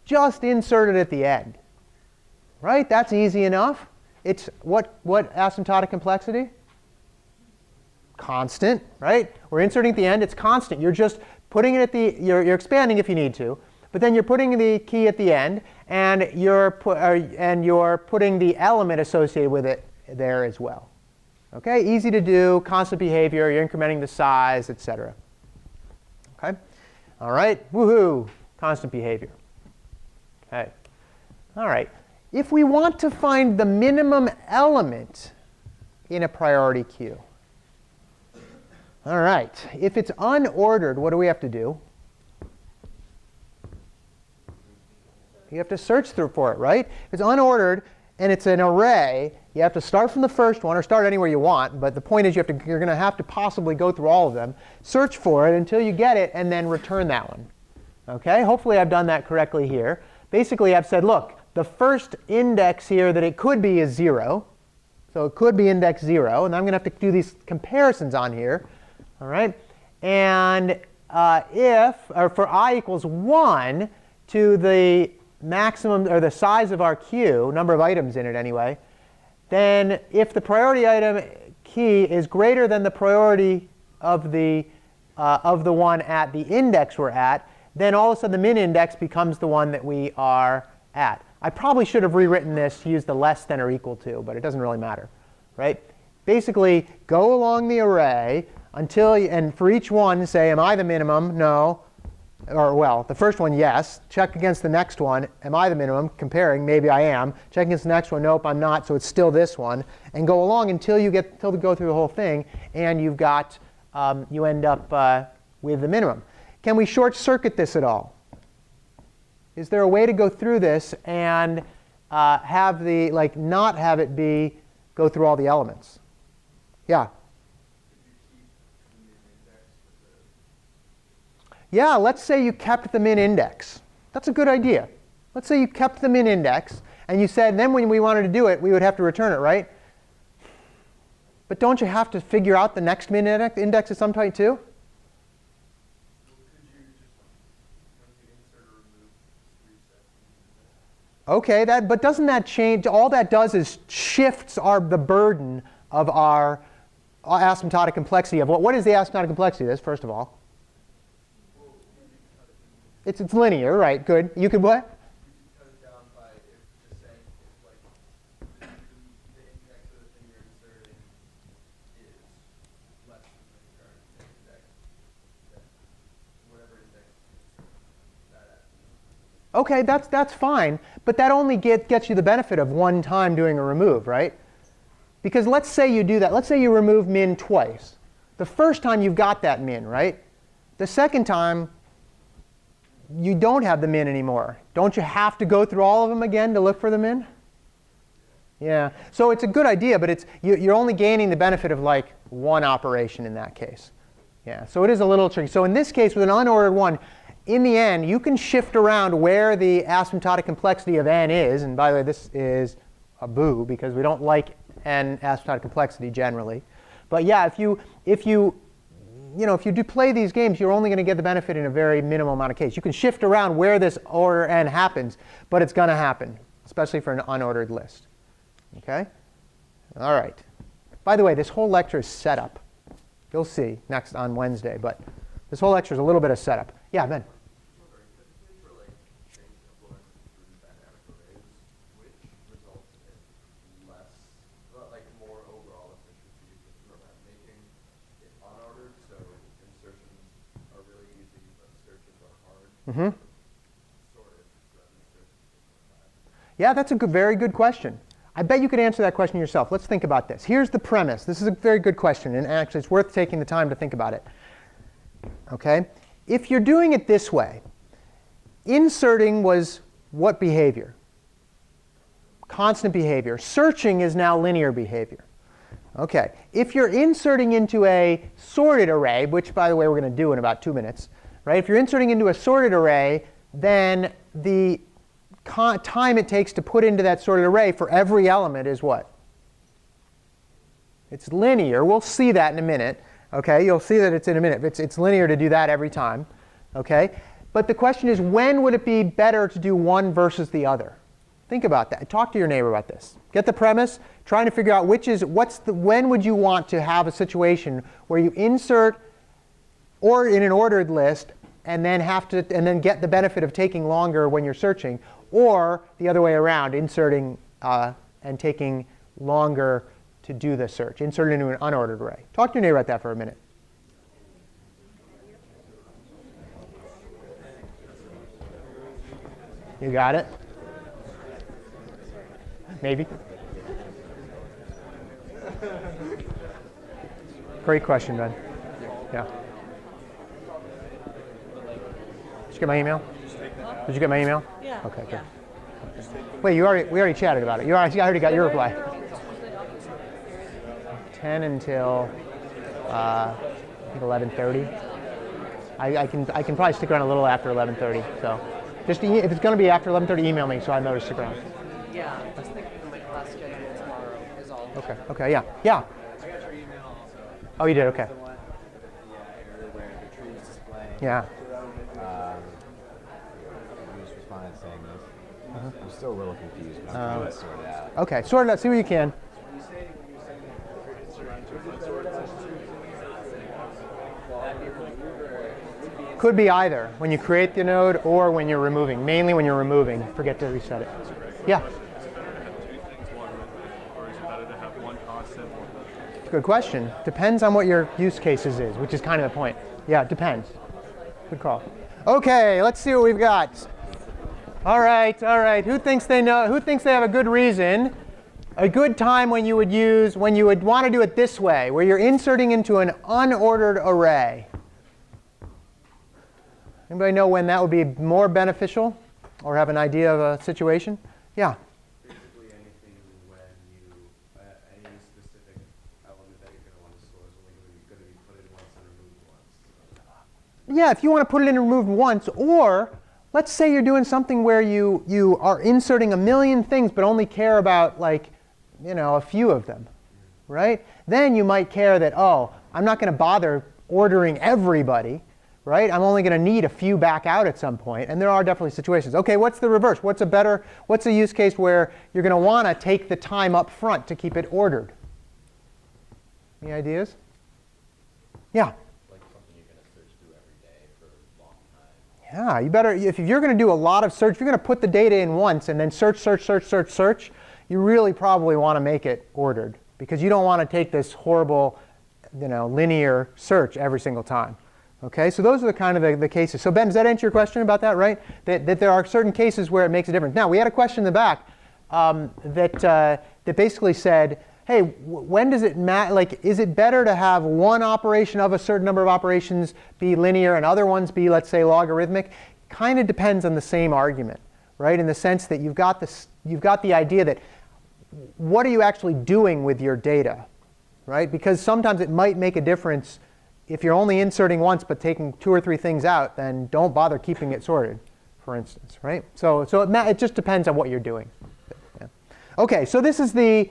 [SPEAKER 1] just insert it at the end. Right, that's easy enough. It's what asymptotic complexity? Constant, right? We're inserting at the end, it's constant. You're just putting it at the, you're expanding if you need to, but then you're putting the key at the end, and you're putting the element associated with it there as well. Okay, easy to do, constant behavior, you're incrementing the size, etc. Okay, all right, woohoo, constant behavior. Okay, all right. If we want to find the minimum element in a priority queue, all right, if it's unordered, what do we have to do? You have to search through for it, right? If it's unordered and it's an array, you have to start from the first one or start anywhere you want. But the point is you're going to have to possibly go through all of them, search for it until you get it, and then return that one. OK, hopefully I've done that correctly here. Basically, I've said, look, the first index here that it could be is 0. So it could be index 0. And I'm going to have to do these comparisons on here. All right, and for I equals 1 to the maximum, or the size of our queue, number of items in it anyway, then if the priority item key is greater than the priority of the one at the index we're at, then all of a sudden the min index becomes the one that we are at. I probably should have rewritten this to use the less than or equal to, but it doesn't really matter, right? Basically, go along the array until, and for each one, say, am I the minimum? No. Or, well, the first one, yes. Check against the next one. Am I the minimum? Comparing, maybe I am. Check against the next one. Nope, I'm not. So it's still this one. And go along until you go through the whole thing, and you've got, you end up with the minimum. Can we short circuit this at all? Is there a way to go through this and have the, like, not have it be go through all the elements? Yeah. Yeah, let's say you kept the min index. That's a good idea. Let's say you kept the min index, and you said then when we wanted to do it, we would have to return it, right? But don't you have to figure out the next min index at some point too? OK, but doesn't that change? All that does is shifts the burden of our asymptotic complexity of what is the asymptotic complexity of this, first of all? It's linear, right? Good. You could what?
[SPEAKER 2] You could cut it down by just saying like the index of the thing you're inserting is less than the current index, whatever index that at.
[SPEAKER 1] OK, that's fine. But that only gets you the benefit of one time doing a remove, right? Because let's say you do that. Let's say you remove min twice. The first time you've got that min, right? The second time, you don't have the min anymore. Don't you have to go through all of them again to look for the min? Yeah. So it's a good idea, but you're only gaining the benefit of like one operation in that case. Yeah. So it is a little tricky. So in this case, with an unordered one, in the end, you can shift around where the asymptotic complexity of n is. And by the way, this is a boo because we don't like n asymptotic complexity generally. But yeah, if you do play these games, you're only going to get the benefit in a very minimal amount of cases. You can shift around where this order n happens, but it's going to happen, especially for an unordered list. OK? All right. By the way, this whole lecture is set up. You'll see next on Wednesday, but this whole lecture is a little bit of setup. Yeah, Ben. Mm-hmm. Yeah, that's a very good question. I bet you could answer that question yourself. Let's think about this. Here's the premise. This is a very good question, and actually it's worth taking the time to think about it. Okay? If you're doing it this way, inserting was what behavior? Constant behavior. Searching is now linear behavior. Okay. If you're inserting into a sorted array, which, by the way, we're going to do in about 2 minutes, right? If you're inserting into a sorted array, then the time it takes to put into that sorted array for every element is what? It's linear. We'll see that in a minute. Okay? You'll see that it's in a minute. It's linear to do that every time. Okay? But the question is, when would it be better to do one versus the other? Think about that. Talk to your neighbor about this. Get the premise. Trying to figure out when would you want to have a situation where you insert or in an ordered list and then get the benefit of taking longer when you're searching, or the other way around, inserting and taking longer to do the search. Insert it into an unordered array. Talk to your neighbor about that for a minute. You got it? Maybe? Great question, Ben. Yeah. Did you get my email? Did you get my email?
[SPEAKER 4] Yeah.
[SPEAKER 1] Okay, good.
[SPEAKER 4] Yeah.
[SPEAKER 1] Wait, we already chatted about it. I already got your reply. 10 until I think 11:30. I can probably stick around a little after 11:30. So, just if it's going to be after 11:30, email me so I know to stick around.
[SPEAKER 4] Yeah, just thinking of my class schedule tomorrow is all.
[SPEAKER 1] Okay. Okay. Yeah. Yeah.
[SPEAKER 2] I got your email also.
[SPEAKER 1] Oh, you did. Okay.
[SPEAKER 5] The one, area where the tree is displaying.
[SPEAKER 1] Yeah.
[SPEAKER 5] You just responded saying this. I'm still a little confused, but I'm trying to sort it out.
[SPEAKER 1] Okay. Sort it out. See what you can. Could be either when you create the node or when you're removing. Mainly when you're removing. Forget to reset it. Yeah. Good question. Depends on what your use cases is, which is kind of the point. Yeah, it depends. Good call. Okay, let's see what we've got. All right, all right. Who thinks they know? Who thinks they have a good reason? A good time when you would want to do it this way, where you're inserting into an unordered array. Anybody know when that would be more beneficial, or have an idea of a situation? Yeah.
[SPEAKER 2] Basically anything when any specific element that you're going to want to store is only going to be put in once and removed once.
[SPEAKER 1] Yeah, if you want to put it in and removed once, or let's say you're doing something where you are inserting a million things but only care about a few of them, right? Then you might care that, oh, I'm not going to bother ordering everybody, right? I'm only going to need a few back out at some point, and there are definitely situations. Okay, what's the reverse? What's a use case where you're going to want to take the time up front to keep it ordered? Any ideas? Yeah.
[SPEAKER 3] Like something you're going to search through every day for a long time.
[SPEAKER 1] Yeah, you better, if you're going to do a lot of search, if you're going to put the data in once and then search, you really probably want to make it ordered, because you don't want to take this horrible, linear search every single time. Okay, so those are the kind of the cases. So Ben, does that answer your question about that, right? That there are certain cases where it makes a difference. Now, we had a question in the back that basically said, hey, when does it matter? Like, is it better to have one operation of a certain number of operations be linear and other ones be, let's say, logarithmic? Kind of depends on the same argument, right? In the sense that you've got the idea that what are you actually doing with your data, right? Because sometimes it might make a difference. If you're only inserting once but taking 2 or 3 things out, then don't bother keeping it sorted, for instance, right? So it just depends on what you're doing. Yeah. Okay, so this is the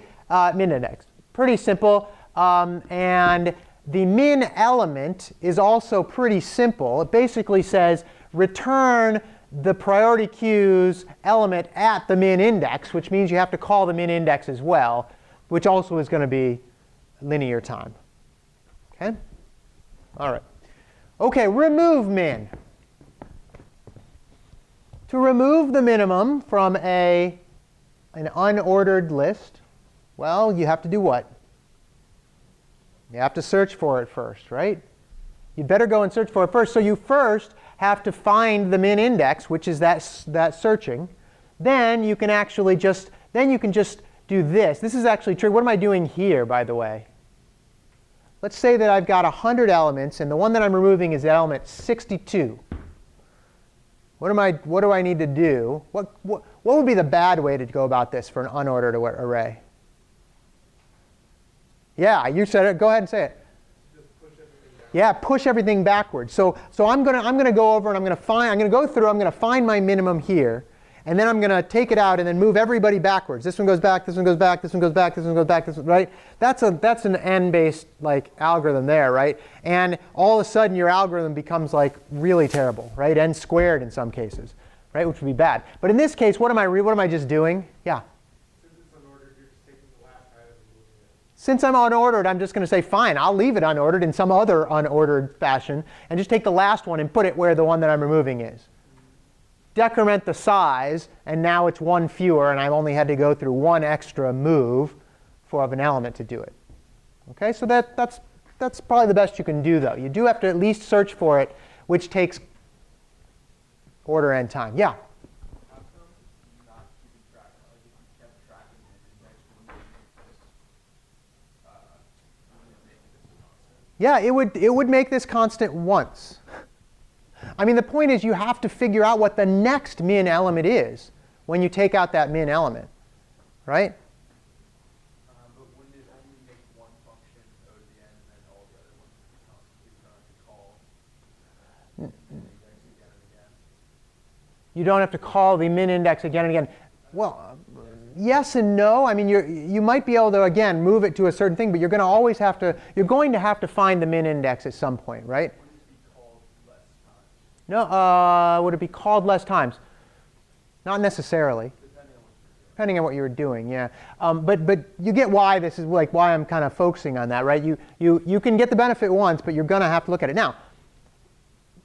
[SPEAKER 1] min index. Pretty simple. And the min element is also pretty simple. It basically says return the priority queue's element at the min index, which means you have to call the min index as well, which also is going to be linear time. Okay? All right. Okay, remove min. To remove the minimum from an unordered list, well, you have to do what? You have to search for it first, right? You'd better go and search for it first. So you first have to find the min index, which is that searching. Then you can actually just do this. This is actually true. What am I doing here, by the way? Let's say that I've got 100 elements, and the one that I'm removing is element 62. What do I need to do? What would be the bad way to go about this for an unordered array? Yeah, you said it. Go ahead and say it. Yeah, push everything backwards. So I'm gonna go over and I'm gonna find my minimum here, and then I'm gonna take it out and then move everybody backwards. This one goes back, this one goes back, this one goes back, this one goes back, this one, right? That's an n-based like algorithm there, right? And all of a sudden your algorithm becomes like really terrible, right? N squared in some cases, right? Which would be bad. But in this case, what am I just doing? Yeah. Since I'm unordered, I'm just going to say, fine, I'll leave it unordered in some other unordered fashion and just take the last one and put it where the one that I'm removing is. Decrement the size, and now it's one fewer, and I've only had to go through one extra move of an element to do it. Okay, so that's probably the best you can do, though. You do have to at least search for it, which takes order n time. Yeah? Yeah, it would make this constant once. I mean, the point is you have to figure out what the next min element is when you take out that min element, right?
[SPEAKER 2] But wouldn't it only make one function O to the n and then all the other ones become, you don't have to call the min index again and again?
[SPEAKER 1] You don't have to call the min index again and again. Well, yes and no. I mean, you might be able to, again, move it to a certain thing, but you're going to have to find the min index at some point, right?
[SPEAKER 2] Wouldn't it be called less times?
[SPEAKER 1] No, would it be called less times? Not necessarily.
[SPEAKER 2] Depending on what you're
[SPEAKER 1] Depending
[SPEAKER 2] doing.
[SPEAKER 1] on what you were doing, yeah. But you get why this is like why I'm kind of focusing on that, right? You can get the benefit once, but you're going to have to look at it. Now,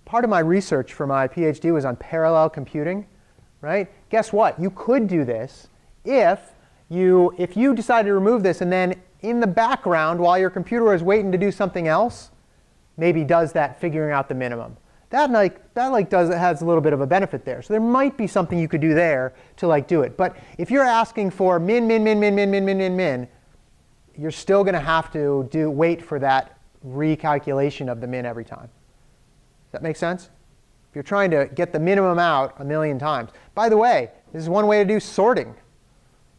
[SPEAKER 1] part of my research for my PhD was on parallel computing, right? Guess what? You could do this if you decided to remove this and then in the background, while your computer is waiting to do something else, maybe does that figuring out the minimum. That has a little bit of a benefit there. So there might be something you could do there to do it. But if you're asking for min, you're still going to have to wait for that recalculation of the min every time. Does that make sense? If you're trying to get the minimum out a million times. By the way, this is one way to do sorting.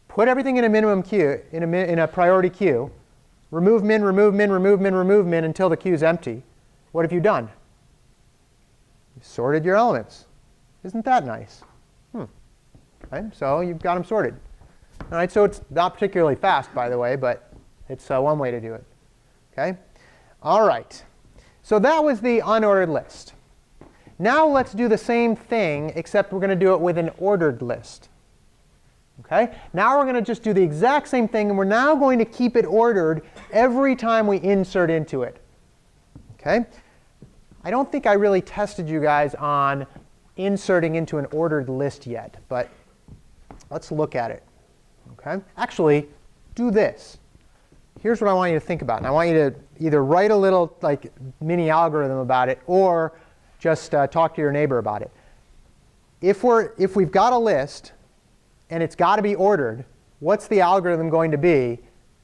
[SPEAKER 1] Put everything in a minimum queue, in a priority queue. Remove min, remove min, remove min, remove min until the queue is empty. What have you done? You've sorted your elements. Isn't that nice? Right? So you've got them sorted. All right, so it's not particularly fast, by the way, but it's one way to do it. Okay? All right. So that was the unordered list. Now let's do the same thing, except we're going to do it with an ordered list. Okay? Now we're going to just do the exact same thing, and we're now going to keep it ordered every time we insert into it. Okay? I don't think I really tested you guys on inserting into an ordered list yet, but let's look at it. Okay? Actually, do this. Here's what I want you to think about. And I want you to either write a little mini algorithm about it or just talk to your neighbor about it. If we've got a list and it's got to be ordered, what's the algorithm going to be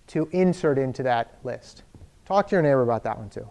[SPEAKER 1] to insert into that list? Talk to your neighbor about that one too.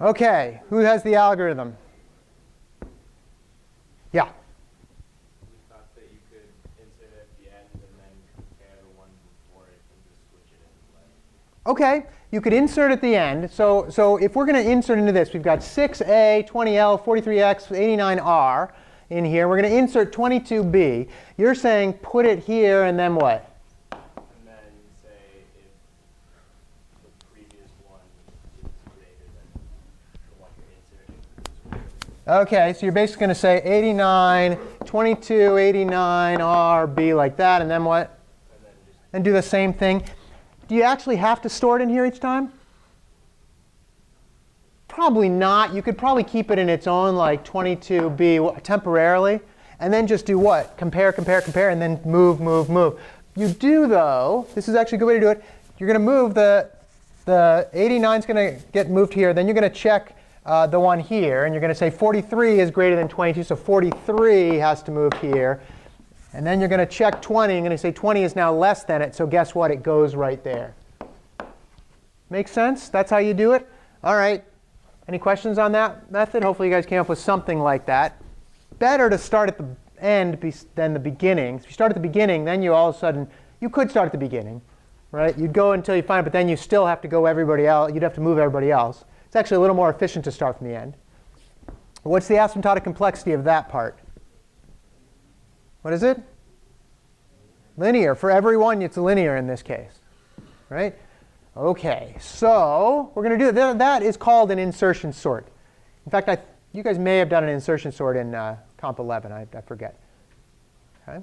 [SPEAKER 1] Okay, who has the algorithm? Yeah.
[SPEAKER 2] We thought that you could insert
[SPEAKER 1] Okay, you could insert at the end. So if we're going to insert into this, we've got 6a, 20l, 43x, 89r in here. We're going to insert 22b. You're saying put it here and then what?
[SPEAKER 2] And then say if the previous one is greater than the one you're inserting.
[SPEAKER 1] Okay, so you're basically going to say 89, 22, 89r, like that, and then what?
[SPEAKER 2] And then just
[SPEAKER 1] And do the same thing. Do you actually have to store it in here each time? Probably not. You could probably keep it in its own like 22b temporarily, and then just do what? Compare, compare, compare, and then move, move, move. You do, though, this is actually a good way to do it. You're going to move the 89 is going to get moved here. Then you're going to check the one here, and you're going to say 43 is greater than 22, so 43 has to move here. And then you're going to check 20. I'm going to say 20 is now less than it, so guess what? It goes right there. Make sense? That's how you do it? All right. Any questions on that method? Hopefully you guys came up with something like that. Better to start at the end than the beginning. If you start at the beginning, then you all of a sudden, you could start at the beginning, right? You'd go until you find it, but then you still have to go everybody else. You'd have to move everybody else. It's actually a little more efficient to start from the end. What's the asymptotic complexity of that part? What is it? Linear. For everyone, it's linear in this case, right? OK, so we're going to do that. That is called an insertion sort. In fact, you guys may have done an insertion sort in Comp 11. I forget. OK.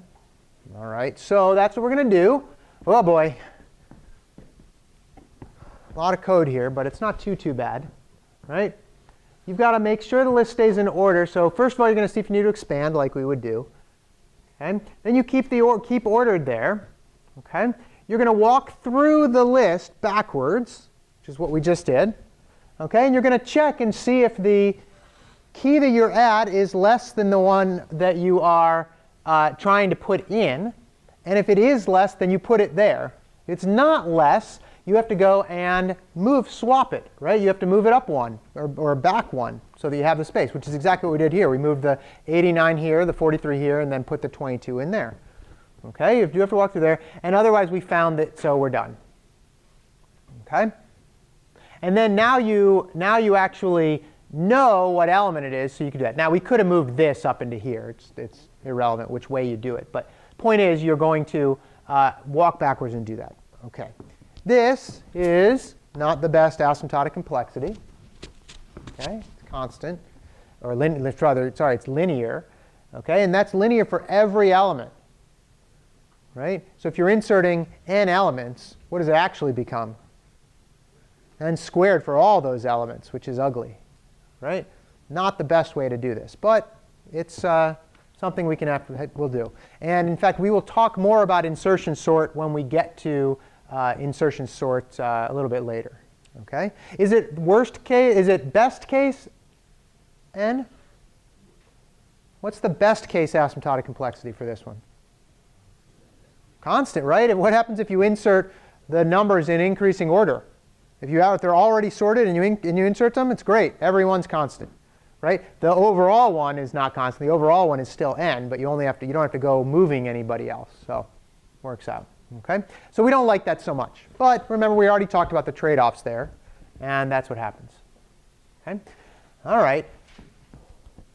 [SPEAKER 1] All right, so that's what we're going to do. Oh, boy. A lot of code here, but it's not too bad, right? You've got to make sure the list stays in order. So first of all, you're going to see if you need to expand like we would do. Okay? Then you keep ordered there. Okay? You're going to walk through the list backwards, which is what we just did. Okay? And you're going to check and see if the key that you're at is less than the one that you are trying to put in. And if it is less, then you put it there. If it's not less, you have to go and swap it, right? You have to move it up one or back one so that you have the space, which is exactly what we did here. We moved the 89 here, the 43 here, and then put the 22 in there. Okay, you do have to walk through there. And otherwise, we found that, so we're done. Okay? And then now you actually know what element it is, so you can do that. Now, we could have moved this up into here. It's irrelevant which way you do it. But the point is, you're going to walk backwards and do that. Okay. This is not the best asymptotic complexity. Okay, it's constant, or it's linear. Okay, and that's linear for every element. Right? So if you're inserting n elements, what does it actually become? N squared for all those elements, which is ugly. Right? Not the best way to do this, but it's something we'll do. And in fact, we will talk more about insertion sort when we get to insertion sort a little bit later. Okay? Is it worst case? Is it best case n? What's the best case asymptotic complexity for this one? Constant, right? And what happens if you insert the numbers in increasing order? If they're already sorted and you insert them, it's great. Everyone's constant, right? The overall one is not constant. The overall one is still n, but you don't have to go moving anybody else. So works out. Okay? So we don't like that so much. But remember, we already talked about the trade-offs there, and that's what happens. Okay? All right.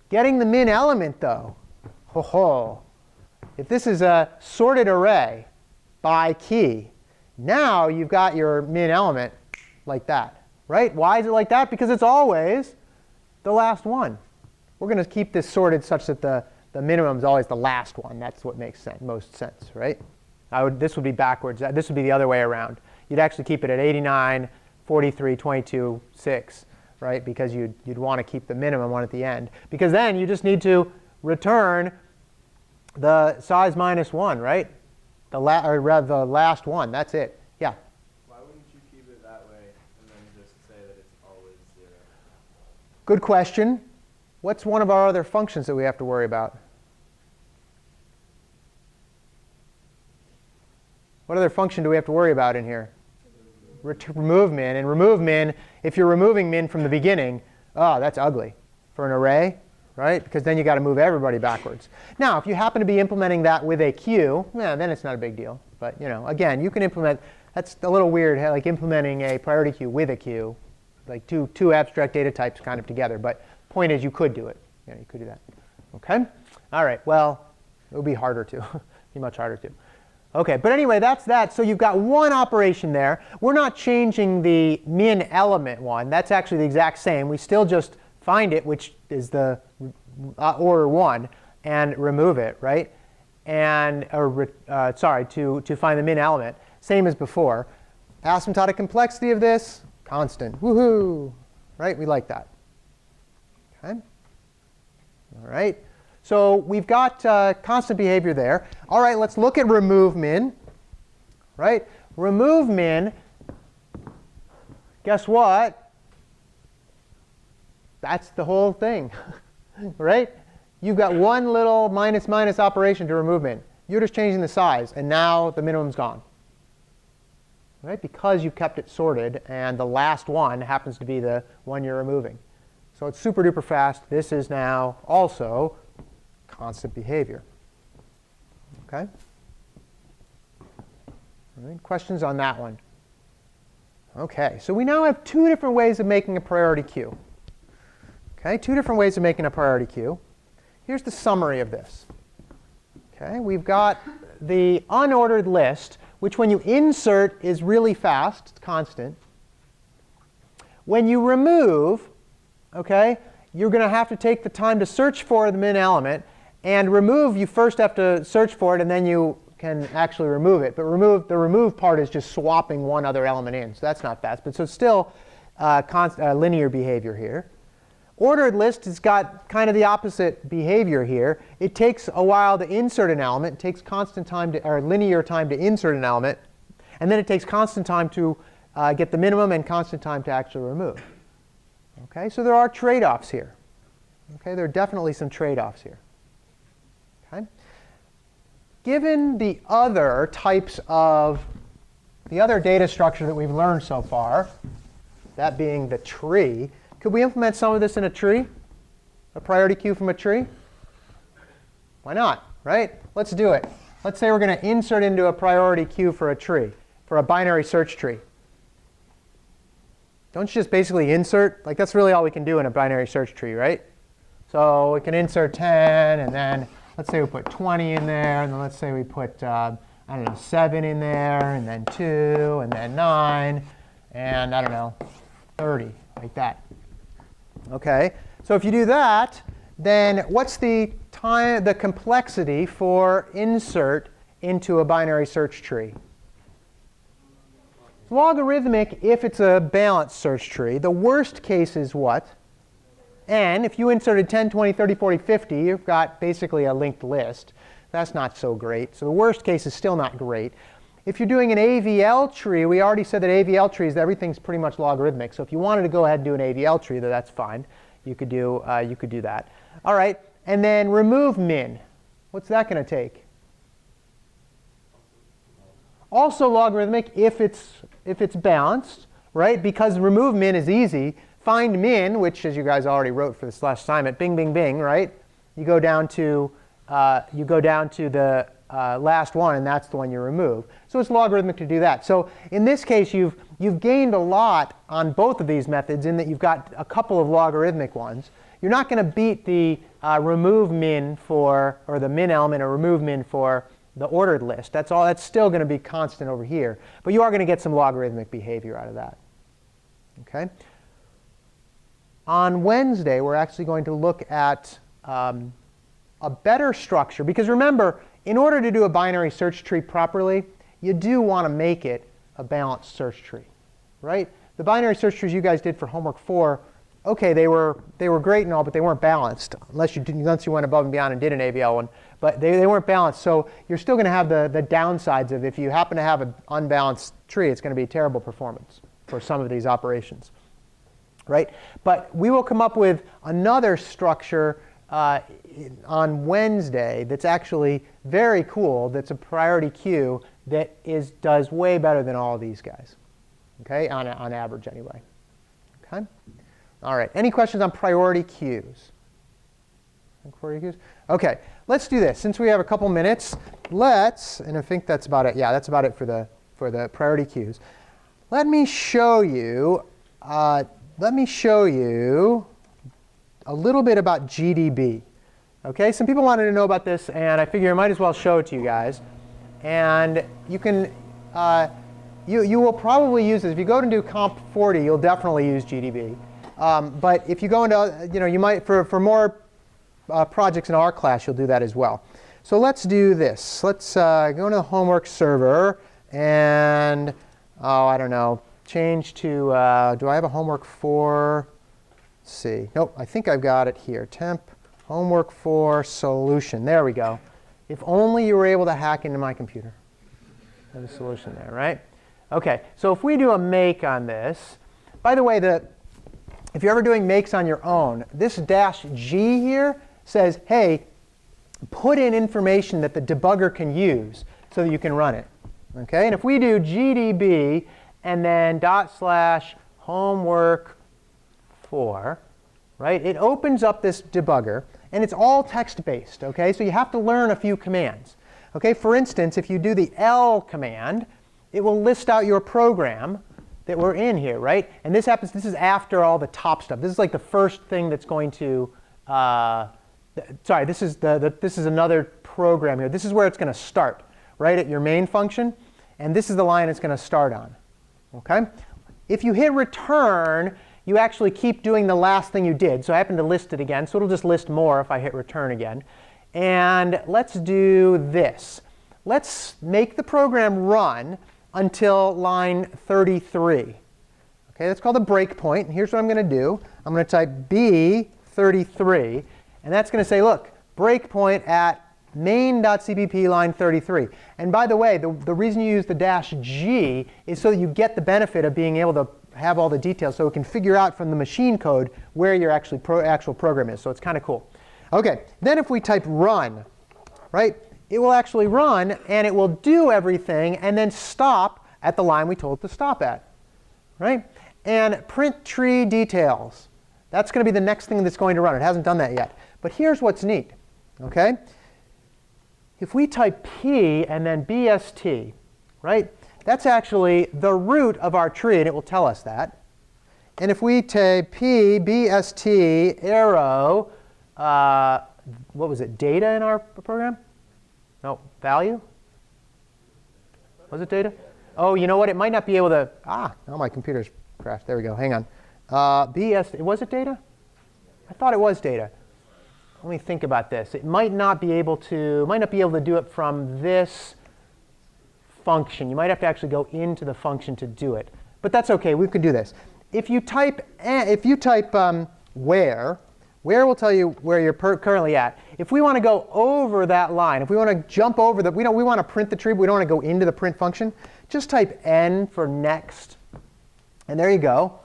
[SPEAKER 1] Getting the min element, though. Ho-ho. If this is a sorted array by key, now you've got your min element like that. Right? Why is it like that? Because it's always the last one. We're going to keep this sorted such that the minimum is always the last one. That's what makes most sense, right? This would be backwards. This would be the other way around. You'd actually keep it at 89, 43, 22, 6, right? Because you'd want to keep the minimum one at the end. Because then you just need to return the size minus 1, right? The last one. That's it. Yeah?
[SPEAKER 2] Why wouldn't you keep it that way and then just say that it's always 0?
[SPEAKER 1] Good question. What's one of our other functions that we have to worry about? What other function do we have to worry about in here? Remove min. And remove min, if you're removing min from the beginning, that's ugly for an array, right? Because then you've got to move everybody backwards. Now, if you happen to be implementing that with a queue, then it's not a big deal. But again, you can implement That's a little weird, like implementing a priority queue with a queue, like two abstract data types kind of together. But point is, you could do it. Yeah, you could do that. OK? All right. Well, it would be harder to. Be much harder to. OK, but anyway, that's that. So you've got one operation there. We're not changing the min element one. That's actually the exact same. We still just find it, which is the order 1, and remove it, right? And to find the min element, same as before. Asymptotic complexity of this, constant. Woohoo! Right? We like that. OK. All right. So we've got constant behavior there. All right, let's look at remove min. Right? Remove min, guess what? That's the whole thing. Right? You've got one little minus minus operation to remove min. You're just changing the size, and now the minimum's gone. Right? Because you've kept it sorted, and the last one happens to be the one you're removing. So it's super duper fast. This is now also constant behavior. OK? All right, questions on that one? OK, so we now have 2 different ways of making a priority queue. OK, 2 different ways of making a priority queue. Here's the summary of this. OK, we've got the unordered list, which when you insert is really fast, it's constant. When you remove, OK, you're going to have to take the time to search for the min element. And remove, you first have to search for it, and then you can actually remove it. But the remove part is just swapping one other element in. So that's not fast. But so it's still linear behavior here. Ordered list has got kind of the opposite behavior here. It takes a while to insert an element. It takes constant time or linear time to insert an element. And then it takes constant time to get the minimum and constant time to actually remove. OK, so there are trade-offs here. OK, there are definitely some trade-offs here. Okay. Given the other types of the other data structure that we've learned so far, that being the tree, could we implement some of this in a tree? A priority queue from a tree? Why not? Right? Let's do it. Let's say we're going to insert into a priority queue for a tree, for a binary search tree. Don't you just basically insert? Like, that's really all we can do in a binary search tree, right? So we can insert 10, and then let's say we put 20 in there, and then let's say we put, I don't know, 7 in there, and then 2, and then 9, and I don't know, 30, like that. OK, so if you do that, then what's the complexity for insert into a binary search tree? It's logarithmic if it's a balanced search tree. The worst case is what? And if you inserted 10, 20, 30, 40, 50, you've got basically a linked list. That's not so great. So the worst case is still not great. If you're doing an AVL tree, we already said that AVL trees, everything's pretty much logarithmic. So if you wanted to go ahead and do an AVL tree, that's fine. You could do that. All right, and then remove min. What's that going to take? Also logarithmic if it's balanced, right? Because remove min is easy. Find min, which, as you guys already wrote for this last assignment, bing, bing, bing, right? You go down to the last one, and that's the one you remove. So it's logarithmic to do that. So in this case, you've gained a lot on both of these methods in that you've got a couple of logarithmic ones. You're not going to beat the remove min for, or the min element or remove min for the ordered list. That's still going to be constant over here. But you are going to get some logarithmic behavior out of that. OK? On Wednesday, we're actually going to look at a better structure. Because remember, in order to do a binary search tree properly, you do want to make it a balanced search tree, right? The binary search trees you guys did for homework 4, OK, they were great and all, but they weren't balanced unless you went above and beyond and did an AVL one. But they weren't balanced. So you're still going to have the downsides of if you happen to have an unbalanced tree, it's going to be terrible performance for some of these operations. Right? But we will come up with another structure on Wednesday that's actually very cool, that's a priority queue that does way better than all of these guys, okay? On average anyway. Okay? All right. Any questions on priority queues? OK, let's do this. Since we have a couple minutes, and I think that's about it. Yeah, that's about it for the for the priority queues. Let me show you a little bit about GDB. Okay, some people wanted to know about this, and I figure I might as well show it to you guys. And you can, you will probably use this. If you go to do Comp 40, you'll definitely use GDB. But if you go into, you might, for more projects in our class, you'll do that as well. So let's do this. Let's go into the homework server and, I don't know, change to, do I have a homework for, let's see. Nope, I think I've got it here. Temp homework for solution. There we go. If only you were able to hack into my computer. There's a solution there, right? OK, so if we do a make on this, by the way, if you're ever doing makes on your own, this -G here says, hey, put in information that the debugger can use so that you can run it. Okay, and if we do GDB and then /homework4, right, it opens up this debugger, and it's all text-based. Okay, so you have to learn a few commands. Okay, for instance, if you do the L command, it will list out your program that we're in here, right? And this happens. This is after all the top stuff. This is like the first thing that's going to. Sorry, this is another program here. This is where it's going to start, right, at your main function, and this is the line it's going to start on. Okay. If you hit return, you actually keep doing the last thing you did. So I happen to list it again, so it'll just list more if I hit return again. And let's do this. Let's make the program run until line 33. Okay, that's called a breakpoint. And here's what I'm going to do. I'm going to type B33. And that's going to say, look, breakpoint at main.cpp line 33. And by the way, the reason you use the -G is so that you get the benefit of being able to have all the details so it can figure out from the machine code where your actual program is. So it's kind of cool. OK, then if we type run, right, it will actually run, and it will do everything, and then stop at the line we told it to stop at. Right? And print tree details. That's going to be the next thing that's going to run. It hasn't done that yet. But here's what's neat. Okay? If we type P and then BST, right, that's actually the root of our tree, and it will tell us that. And if we type P, BST, arrow, what was it, data in our program? No, value? Was it data? Oh, you know what? It might not be able to. Now my computer's crashed. There we go. Hang on. Was it data? I thought it was data. Let me think about this. It might not be able to do it from this function. You might have to actually go into the function to do it. But that's OK. We could do this. If you type where will tell you where you're currently at. If we want to go over that line, if we want to jump over we want to print the tree, but we don't want to go into the print function, just type N for next. And there you go.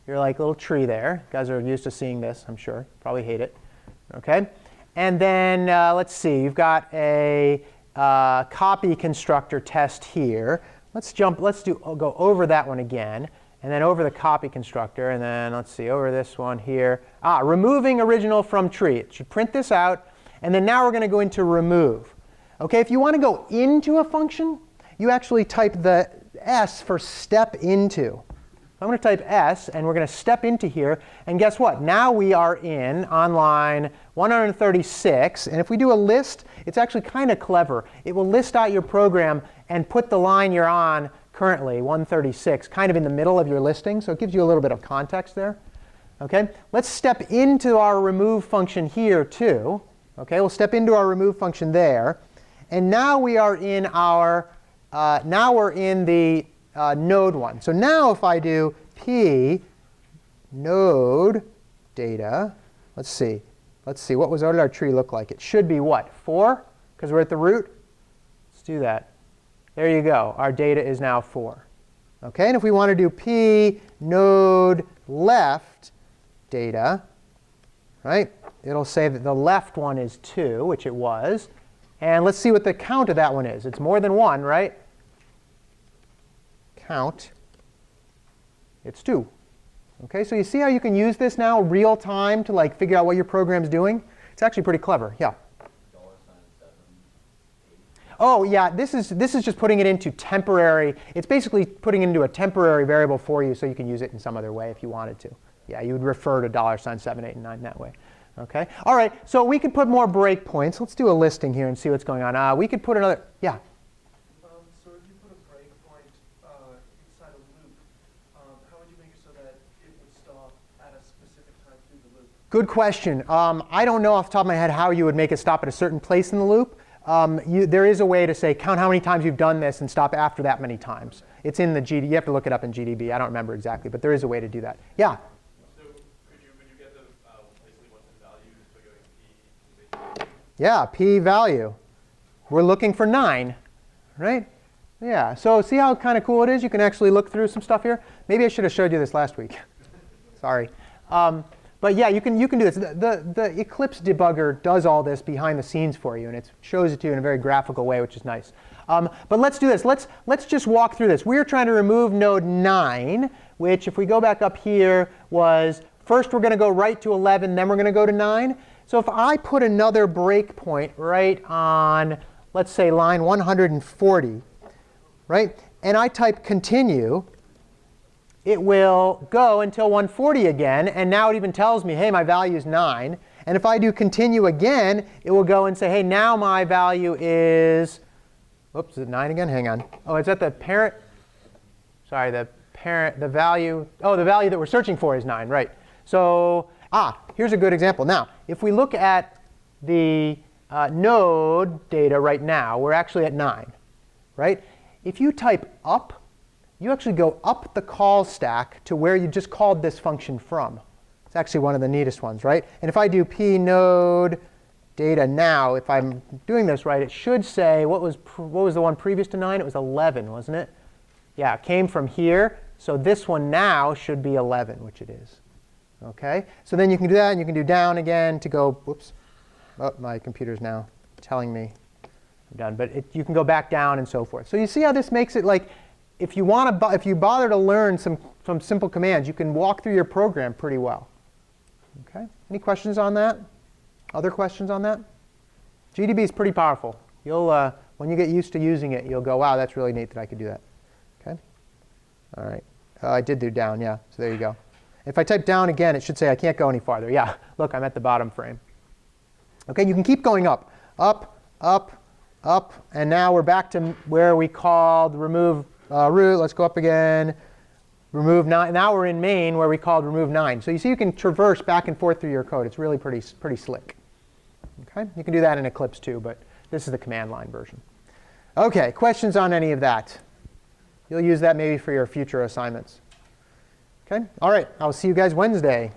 [SPEAKER 1] You're like a little tree there. You guys are used to seeing this, I'm sure. Probably hate it. OK? And then let's see. You've got a copy constructor test here. Let's go over that one again. And then over the copy constructor. And then let's see, over this one here. Removing original from tree. It should print this out. And then now we're going to go into remove. OK, if you want to go into a function, you actually type the S for step into. I'm going to type S, and we're going to step into here. And guess what? Now we are on line 136. And if we do a list, it's actually kind of clever. It will list out your program and put the line you're on currently, 136, kind of in the middle of your listing. So it gives you a little bit of context there. OK, let's step into our remove function here, too. OK, we'll step into our remove function there. And now we are in our the node one. So now if I do P node data, let's see, what did our tree look like? It should be what? 4? Because we're at the root? Let's do that. There you go. Our data is now 4. OK, and if we want to do P node left data, right, it'll say that the left one is 2, which it was. And let's see what the count of that one is. It's more than 1, right? Count, it's 2. OK, so you see how you can use this now real time to figure out what your program's doing? It's actually pretty clever. Yeah? Oh, yeah, this is just putting it into temporary. It's basically putting it into a temporary variable for you so you can use it in some other way if you wanted to. Yeah, you would refer to $7, 8, and 9 that way. OK? All right, so we could put more breakpoints. Let's do a listing here and see what's going on. We could put another, yeah.
[SPEAKER 2] So if you put a breakpoint inside a loop, how would you make it so that it would stop at a specific time through the loop?
[SPEAKER 1] Good question. I don't know off the top of my head how you would make it stop at a certain place in the loop. There is a way to say count how many times you've done this and stop after that many times. It's in the GDB. You have to look it up in GDB. I don't remember exactly, but there is a way to do that. Yeah?
[SPEAKER 2] So could you get the basically what's in value by going p?
[SPEAKER 1] Yeah, p-value. We're looking for 9, right? Yeah, so see how kind of cool it is? You can actually look through some stuff here. Maybe I should have showed you this last week. Sorry. But yeah, you can do this. The Eclipse debugger does all this behind the scenes for you, and it shows it to you in a very graphical way, which is nice. But let's do this. Let's just walk through this. We're trying to remove node 9, which, if we go back up here, was first we're going to go right to 11, then we're going to go to 9. So if I put another breakpoint right on, let's say, line 140, right, and I type continue, it will go until 140 again, and now it even tells me, hey, my value is 9. And if I do continue again, it will go and say, hey, now my value is, whoops, is it 9 again? Hang on. Oh, it's at the parent. Sorry, the value, the value that we're searching for is 9, right. So, here's a good example. Now, if we look at the node data right now, we're actually at 9, right? If you type up, you actually go up the call stack to where you just called this function from. It's actually one of the neatest ones, right? And if I do p node data now, if I'm doing this right, it should say, what was the one previous to 9? It was 11, wasn't it? Yeah, it came from here. So this one now should be 11, which it is. OK? So then you can do that, and you can do down again to go, whoops. Oh, my computer's now telling me I'm done. But you can go back down and so forth. So you see how this makes it like, if you bother to learn some simple commands, you can walk through your program pretty well. OK? Any questions on that? Other questions on that? GDB is pretty powerful. When you get used to using it, you'll go, wow, that's really neat that I could do that. OK? All right. I did do down, yeah. So there you go. If I type down again, it should say I can't go any farther. Yeah, look, I'm at the bottom frame. OK, you can keep going up, up, up, up. And now we're back to where we called remove root. Let's go up again. Remove 9. Now we're in main where we called remove 9. So you see you can traverse back and forth through your code. It's really pretty slick. OK, you can do that in Eclipse too, but this is the command line version. OK, questions on any of that? You'll use that maybe for your future assignments. OK, all right, I'll see you guys Wednesday.